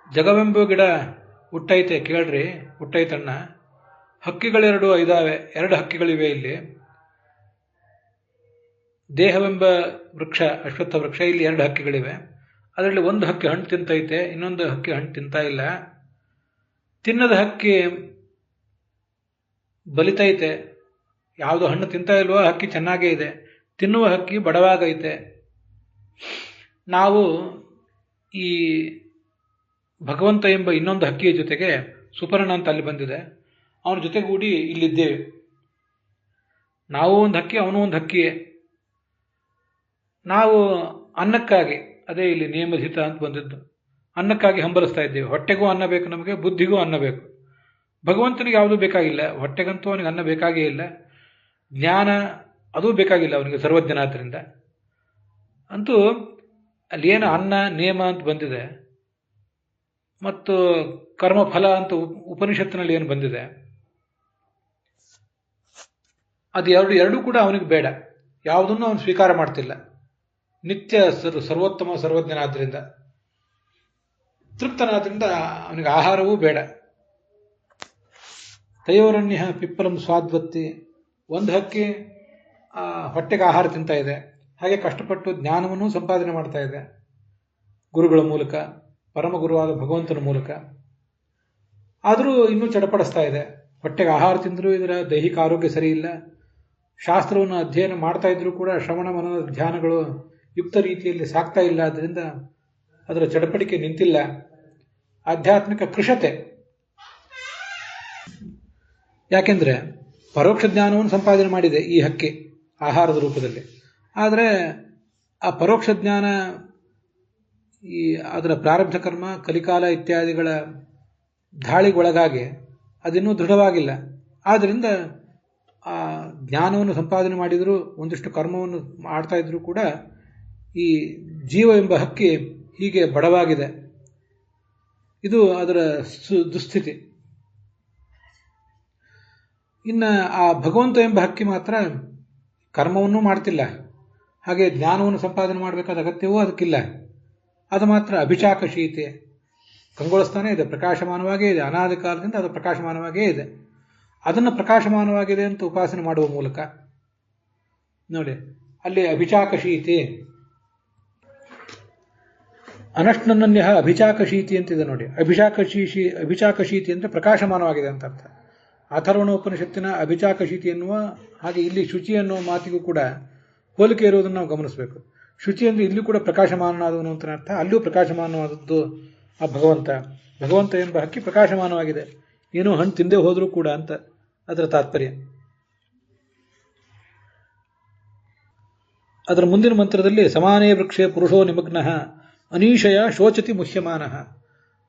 ಜಗವೆಂಬ ಗಿಡ ಹುಟ್ಟೈತೆ, ಕೇಳ್ರಿ, ಹುಟ್ಟೈತಣ್ಣ. ಹಕ್ಕಿಗಳೆರಡು ಇದಾವೆ, 2 ಹಕ್ಕಿಗಳಿವೆ ಇಲ್ಲಿ. ದೇಹವೆಂಬ ವೃಕ್ಷ, ಅಶ್ವತ್ಥ ವೃಕ್ಷ, ಇಲ್ಲಿ 2 ಹಕ್ಕಿಗಳಿವೆ. ಅದರಲ್ಲಿ ಒಂದು ಹಕ್ಕಿ ಹಣ್ಣು ತಿಂತೈತೆ, ಇನ್ನೊಂದು ಹಕ್ಕಿ ಹಣ್ಣು ತಿಂತಾ ಇಲ್ಲ. ತಿನ್ನದ ಹಕ್ಕಿ ಬಲಿತೈತೆ. ಯಾವುದು ಹಣ್ಣು ತಿಂತಾ ಇಲ್ವೋ ಹಕ್ಕಿ ಚೆನ್ನಾಗೇ ಇದೆ, ತಿನ್ನುವ ಹಕ್ಕಿ ಬಡವಾಗೈತೆ. ನಾವು ಈ ಭಗವಂತ ಎಂಬ ಇನ್ನೊಂದು ಹಕ್ಕಿಯ ಜೊತೆಗೆ, ಸುಪರ್ಣ ಅಂತ ಅಲ್ಲಿ ಬಂದಿದೆ, ಅವನ ಜೊತೆಗೂಡಿ ಇಲ್ಲಿದ್ದೇವೆ. ನಾವು ಒಂದು ಹಕ್ಕಿ, ಅವನು ಒಂದು ಹಕ್ಕಿಯೇ. ನಾವು ಅನ್ನಕ್ಕಾಗಿ, ಅದೇ ಇಲ್ಲಿ ನೇಮಧಿತ ಅಂತ ಬಂದಿದ್ದು, ಅನ್ನಕ್ಕಾಗಿ ಹಂಬಲಿಸ್ತಾ ಇದ್ದೇವೆ. ಹೊಟ್ಟೆಗೂ ಅನ್ನ ಬೇಕು ನಮಗೆ, ಬುದ್ಧಿಗೂ ಅನ್ನ ಬೇಕು. ಭಗವಂತನಿಗೆ ಯಾವುದೂ ಬೇಕಾಗಿಲ್ಲ. ಹೊಟ್ಟೆಗಂತೂ ಅವನಿಗೆ ಅನ್ನ ಬೇಕಾಗೇ ಇಲ್ಲ. ಜ್ಞಾನ ಅದೂ ಬೇಕಾಗಿಲ್ಲ ಅವನಿಗೆ, ಸರ್ವಜ್ಞನಾದ್ರಿಂದ. ಅಂತೂ ಅಲ್ಲಿ ಏನು ಅನ್ನ ನೇಮ ಅಂತ ಬಂದಿದೆ, ಮತ್ತು ಕರ್ಮಫಲ ಅಂತ ಉಪನಿಷತ್ತಿನಲ್ಲಿ ಏನು ಬಂದಿದೆ, ಅದು ಎರಡೂ ಕೂಡ ಅವನಿಗೆ ಬೇಡ. ಯಾವುದನ್ನು ಅವನು ಸ್ವೀಕಾರ ಮಾಡ್ತಿಲ್ಲ. ನಿತ್ಯ ಸರ್ವೋತ್ತಮ ಸರ್ವಜ್ಞನಾದ್ರಿಂದ, ತೃಪ್ತನಾದ್ರಿಂದ ಅವನಿಗೆ ಆಹಾರವೂ ಬೇಡ. ತಯೋರಣ್ಯ ಪಿಪ್ಪಲಂ ಸ್ವಾದ್ವತ್ತಿ, ಒಂದು ಹಕ್ಕಿ ಹೊಟ್ಟೆಗೆ ಆಹಾರ ತಿಂತಾ ಇದೆ, ಹಾಗೆ ಕಷ್ಟಪಟ್ಟು ಜ್ಞಾನವನ್ನು ಸಂಪಾದನೆ ಮಾಡ್ತಾ ಇದೆ ಗುರುಗಳ ಮೂಲಕ, ಪರಮಗುರುವಾದ ಭಗವಂತನ ಮೂಲಕ. ಆದರೂ ಇನ್ನೂ ಚಡಪಡಿಸ್ತಾ ಇದೆ. ಹೊಟ್ಟೆಗೆ ಆಹಾರ ತಿಂದರೂ ಇದರ ದೈಹಿಕ ಆರೋಗ್ಯ ಸರಿ ಇಲ್ಲ. ಶಾಸ್ತ್ರವನ್ನು ಅಧ್ಯಯನ ಮಾಡ್ತಾ ಇದ್ರೂ ಕೂಡ ಶ್ರವಣ ಮನನ ಧ್ಯಾನಗಳು ಯುಕ್ತ ರೀತಿಯಲ್ಲಿ ಸಾಕ್ತಾ ಇಲ್ಲ. ಆದ್ದರಿಂದ ಅದರ ಚಡಪಡಿಕೆ ನಿಂತಿಲ್ಲ. ಆಧ್ಯಾತ್ಮಿಕ ಕೃಶತೆ. ಯಾಕೆಂದ್ರೆ ಪರೋಕ್ಷ ಜ್ಞಾನವನ್ನು ಸಂಪಾದನೆ ಮಾಡಿದೆ ಈ ಹಕ್ಕಿ ಆಹಾರದ ರೂಪದಲ್ಲಿ. ಆದರೆ ಆ ಪರೋಕ್ಷ ಜ್ಞಾನ ಅದರ ಪ್ರಾರಬ್ಧ ಕರ್ಮ, ಕಲಿಕಾಲ ಇತ್ಯಾದಿಗಳ ಧಾಳಿಗೊಳಗಾಗಿ ಅದಿನ್ನೂ ದೃಢವಾಗಿಲ್ಲ. ಆದ್ದರಿಂದ ಆ ಜ್ಞಾನವನ್ನು ಸಂಪಾದನೆ ಮಾಡಿದರೂ, ಒಂದಿಷ್ಟು ಕರ್ಮವನ್ನು ಮಾಡ್ತಾ ಇದ್ರೂ ಕೂಡ ಈ ಜೀವ ಎಂಬ ಹಕ್ಕಿ ಹೀಗೆ ಬಡವಾಗಿದೆ. ಇದು ಅದರ ದುಸ್ಥಿತಿ. ಇನ್ನು ಆ ಭಗವಂತ ಎಂಬ ಹಕ್ಕಿ ಮಾತ್ರ ಕರ್ಮವನ್ನೂ ಮಾಡ್ತಿಲ್ಲ, ಹಾಗೆ ಜ್ಞಾನವನ್ನು ಸಂಪಾದನೆ ಮಾಡಬೇಕಾದ ಅಗತ್ಯವೂ ಅದಕ್ಕಿಲ್ಲ. ಅದು ಮಾತ್ರ ಅಭಿಚಾಕಶೀತೆ, ಕಂಗೊಳಿಸ್ತಾನೆ ಇದೆ, ಪ್ರಕಾಶಮಾನವಾಗೇ ಇದೆ. ಅನಾದಿ ಕಾಲದಿಂದ ಅದು ಪ್ರಕಾಶಮಾನವಾಗೇ ಇದೆ. ಅದನ್ನು ಪ್ರಕಾಶಮಾನವಾಗಿದೆ ಅಂತ ಉಪಾಸನೆ ಮಾಡುವ ಮೂಲಕ ನೋಡಿ, ಅಲ್ಲಿ ಅಭಿಚಾಕಶೀತಿ, ಅನಶ್ನನ್ಯ ಅಭಿಚಾಕಶೀತಿ ಅಂತಿದೆ ನೋಡಿ. ಅಭಿಚಾಕಶೀತಿ ಅಂದರೆ ಪ್ರಕಾಶಮಾನವಾಗಿದೆ ಅಂತ ಅರ್ಥ. ಅಥರ್ವಣ ಉಪನಿಷತ್ತಿನ ಅಭಿಚಾಕಶೀತಿ ಎನ್ನುವ ಹಾಗೆ ಇಲ್ಲಿ ಶುಚಿ ಎನ್ನುವ ಮಾತಿಗೂ ಕೂಡ ಹೋಲಿಕೆ ಇರುವುದನ್ನು ನಾವು ಗಮನಿಸಬೇಕು. ಶುಚಿ ಅಂದರೆ ಇಲ್ಲಿ ಕೂಡ ಪ್ರಕಾಶಮಾನವಾದವನು ಅಂತ ಅರ್ಥ, ಅಲ್ಲಿಯೂ ಪ್ರಕಾಶಮಾನವಾದದ್ದು ಆ ಭಗವಂತ ಎಂಬ ಹಕ್ಕಿ ಪ್ರಕಾಶಮಾನವಾಗಿದೆ. ಏನೋ ಹಣ್ಣು ತಿಂದೇ ಹೋದರೂ ಕೂಡ ಅಂತ ಅದರ ತಾತ್ಪರ್ಯ. ಅದರ ಮುಂದಿನ ಮಂತ್ರದಲ್ಲಿ ಸಮಾನೇ ವೃಕ್ಷೇ ಪುರುಷೋ ನಿಮಗ್ನಃ ಅನೀಶಯ ಶೋಚತಿ ಮುಹ್ಯಮಾನಃ.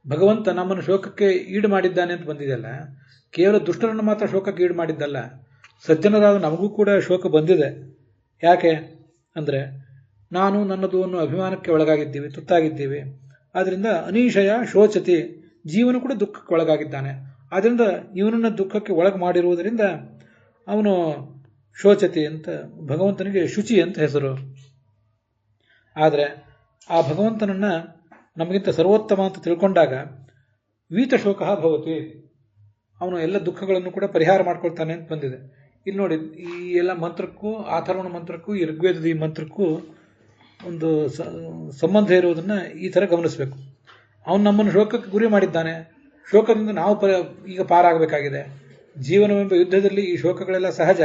ಭಗವಂತ ನಮ್ಮನ್ನು ಶೋಕಕ್ಕೆ ಈಡು ಮಾಡಿದ್ದಾನೆ ಅಂತ ಬಂದಿದೆಯಲ್ಲ, ಕೇವಲ ದುಷ್ಟರನ್ನು ಮಾತ್ರ ಶೋಕಕ್ಕೆ ಈಡು ಮಾಡಿದ್ದಲ್ಲ, ಸಜ್ಜನರಾದ ನಮಗೂ ಕೂಡ ಶೋಕ ಬಂದಿದೆ. ಯಾಕೆ ಅಂದರೆ ನಾನು ನನ್ನದು ಅನ್ನೋ ಅಭಿಮಾನಕ್ಕೆ ಒಳಗಾಗಿದ್ದೀವಿ, ತುತ್ತಾಗಿದ್ದೀವಿ. ಆದ್ದರಿಂದ ಅನೀಶಯ ಶೋಚತಿ, ಜೀವನ ಕೂಡ ದುಃಖಕ್ಕೆ ಒಳಗಾಗಿದ್ದಾನೆ. ಆದ್ದರಿಂದ ಇವನನ್ನು ದುಃಖಕ್ಕೆ ಒಳಗೆ ಮಾಡಿರುವುದರಿಂದ ಅವನು ಶೋಚತಿ ಅಂತ, ಭಗವಂತನಿಗೆ ಶುಚಿ ಅಂತ ಹೆಸರು. ಆದರೆ ಆ ಭಗವಂತನನ್ನು ನಮಗಿಂತ ಸರ್ವೋತ್ತಮ ಅಂತ ತಿಳ್ಕೊಂಡಾಗ ವೀತಶೋಕ ಭವತಿ, ಅವನು ಎಲ್ಲ ದುಃಖಗಳನ್ನು ಕೂಡ ಪರಿಹಾರ ಮಾಡ್ಕೊಳ್ತಾನೆ ಅಂತ ಬಂದಿದೆ. ಇಲ್ಲಿ ನೋಡಿ, ಈ ಎಲ್ಲ ಮಂತ್ರಕ್ಕೂ, ಅಥರ್ವಣ ಮಂತ್ರಕ್ಕೂ, ಈ ಋಗ್ವೇದದ ಈ ಮಂತ್ರಕ್ಕೂ ಒಂದು ಸಂಬಂಧ ಇರುವುದನ್ನು ಈ ಥರ ಗಮನಿಸಬೇಕು. ಅವನು ನಮ್ಮನ್ನು ಶೋಕಕ್ಕೆ ಗುರಿ ಮಾಡಿದ್ದಾನೆ. ಶೋಕದಿಂದ ನಾವು ಈಗ ಪಾರಾಗಬೇಕಾಗಿದೆ. ಜೀವನವೆಂಬ ಯುದ್ಧದಲ್ಲಿ ಈ ಶೋಕಗಳೆಲ್ಲ ಸಹಜ.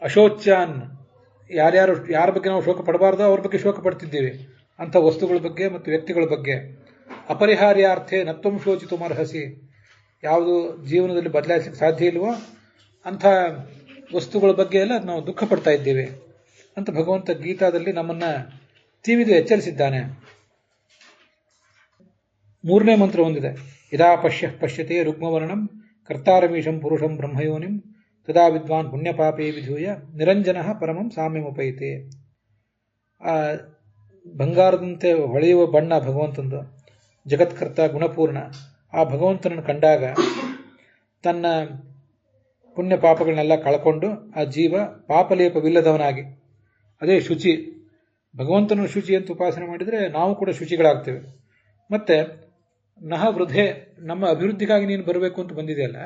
ಅಶೋಚ್ಯಾನ್, ಯಾರ ಬಗ್ಗೆ ನಾವು ಶೋಕ ಪಡಬಾರ್ದೋ ಅವ್ರ ಬಗ್ಗೆ ಶೋಕ ಪಡ್ತಿದ್ದೀವಿ, ಅಂಥ ವಸ್ತುಗಳ ಬಗ್ಗೆ ಮತ್ತು ವ್ಯಕ್ತಿಗಳ ಬಗ್ಗೆ. ಅಪರಿಹಾರ್ಯಾರ್ಥೆ ನತ್ವಂ ಶೋಚಿತು ಅರ್ಹಸಿ, ಯಾವುದು ಜೀವನದಲ್ಲಿ ಬದಲಾಯಿಸಲಿಕ್ಕೆ ಸಾಧ್ಯ ಇಲ್ವೋ ಅಂಥ ವಸ್ತುಗಳ ಬಗ್ಗೆ ಎಲ್ಲ ನಾವು ದುಃಖ ಪಡ್ತಾ ಇದ್ದೀವಿ ಅಂತ ಭಗವಂತ ಗೀತಾದಲ್ಲಿ ನಮ್ಮನ್ನ ತಿವಿದು ಎಚ್ಚರಿಸಿದ್ದಾನೆ. ಮೂರನೇ ಮಂತ್ರ ಒಂದಿದೆ, ಯದಾ ಪಶ್ಯತೆ ರುಗ್ಮವರ್ಣಂ ಕರ್ತಾರಮೀಶಂ ಪುರುಷಂ ಬ್ರಹ್ಮಯೋನಿಂ ತದಾ ವಿದ್ವಾನ್ ಪುಣ್ಯಪಾಪೇ ವಿಧೂಯ ನಿರಂಜನಃ ಪರಮಂ ಸಾಮ್ಯಮುಪೈತೆ. ಆ ಬಂಗಾರದಂತೆ ಹೊಳೆಯುವ ಬಣ್ಣ ಭಗವಂತಂದು, ಜಗತ್ಕರ್ತ ಗುಣಪೂರ್ಣ. ಆ ಭಗವಂತನನ್ನು ಕಂಡಾಗ ತನ್ನ ಪುಣ್ಯ ಪಾಪಗಳನ್ನೆಲ್ಲ ಕಳ್ಕೊಂಡು ಆ ಜೀವ ಪಾಪಲೇಪವಿಲ್ಲದವನಾಗಿ, ಅದೇ ಶುಚಿ. ಭಗವಂತನ ಶುಚಿ ಅಂತ ಉಪಾಸನೆ ಮಾಡಿದರೆ ನಾವು ಕೂಡ ಶುಚಿಗಳಾಗ್ತೇವೆ. ಮತ್ತೆ ನಹ ವೃದ್ಧೆ, ನಮ್ಮ ಅಭಿವೃದ್ಧಿಗಾಗಿ ನೀನು ಬರಬೇಕು ಅಂತ ಬಂದಿದೆಯಲ್ಲ,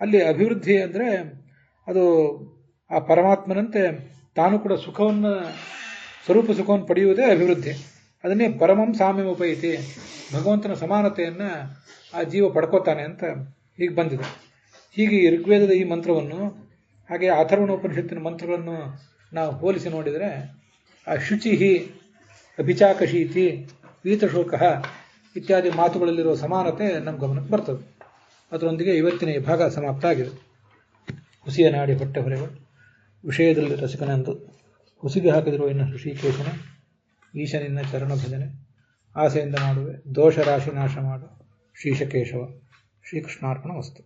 ಅಲ್ಲಿ ಅಭಿವೃದ್ಧಿ ಅಂದರೆ ಅದು ಆ ಪರಮಾತ್ಮನಂತೆ ತಾನು ಕೂಡ ಸುಖವನ್ನು, ಸ್ವರೂಪ ಸುಖವನ್ನು ಪಡೆಯುವುದೇ ಅಭಿವೃದ್ಧಿ. ಅದನ್ನೇ ಪರಮಂ ಸಾಮ್ಯಮುಪೈತಿ, ಭಗವಂತನ ಸಮಾನತೆಯನ್ನು ಆ ಜೀವ ಪಡ್ಕೋತಾನೆ ಅಂತ ಹೀಗೆ ಬಂದಿದೆ. ಹೀಗೆ ಋಗ್ವೇದದ ಈ ಮಂತ್ರವನ್ನು ಹಾಗೆ ಅಥರ್ವಣ ಉಪನಿಷತ್ತಿನ ಮಂತ್ರಗಳನ್ನು ನಾವು ಹೋಲಿಸಿ ನೋಡಿದರೆ ಆ ಶುಚಿ, ಅಭಿಚಾಕಶೀತಿ, ವೀತಶೋಕ ಇತ್ಯಾದಿ ಮಾತುಗಳಲ್ಲಿರುವ ಸಮಾನತೆ ನಮ್ಮ ಗಮನಕ್ಕೆ ಬರ್ತದೆ. ಅದರೊಂದಿಗೆ ಇವತ್ತಿನ ಈ ಭಾಗ ಸಮಾಪ್ತ ಆಗಿದೆ. ಹುಸಿಯ ನಾಡಿ ಹೊಟ್ಟೆ ಹೊರೆವ ವಿಷಯದಲ್ಲಿ ರಸಿಕನೆಂದು ಹುಸಿಗೆ ಹಾಕಿದಿರುವ ಇನ್ನು ಋಷಿಕೇಶನ ಈಶನಿನ್ನ ಚರಣ ಭಜನೆ ಆಸೆಯಿಂದ ಮಾಡುವೆ ದೋಷ ರಾಶಿ ನಾಶ ಮಾಡು ಶ್ರೀಶಕೇಶವ. ಶ್ರೀಕೃಷ್ಣಾರ್ಪಣ ವಸ್ತು.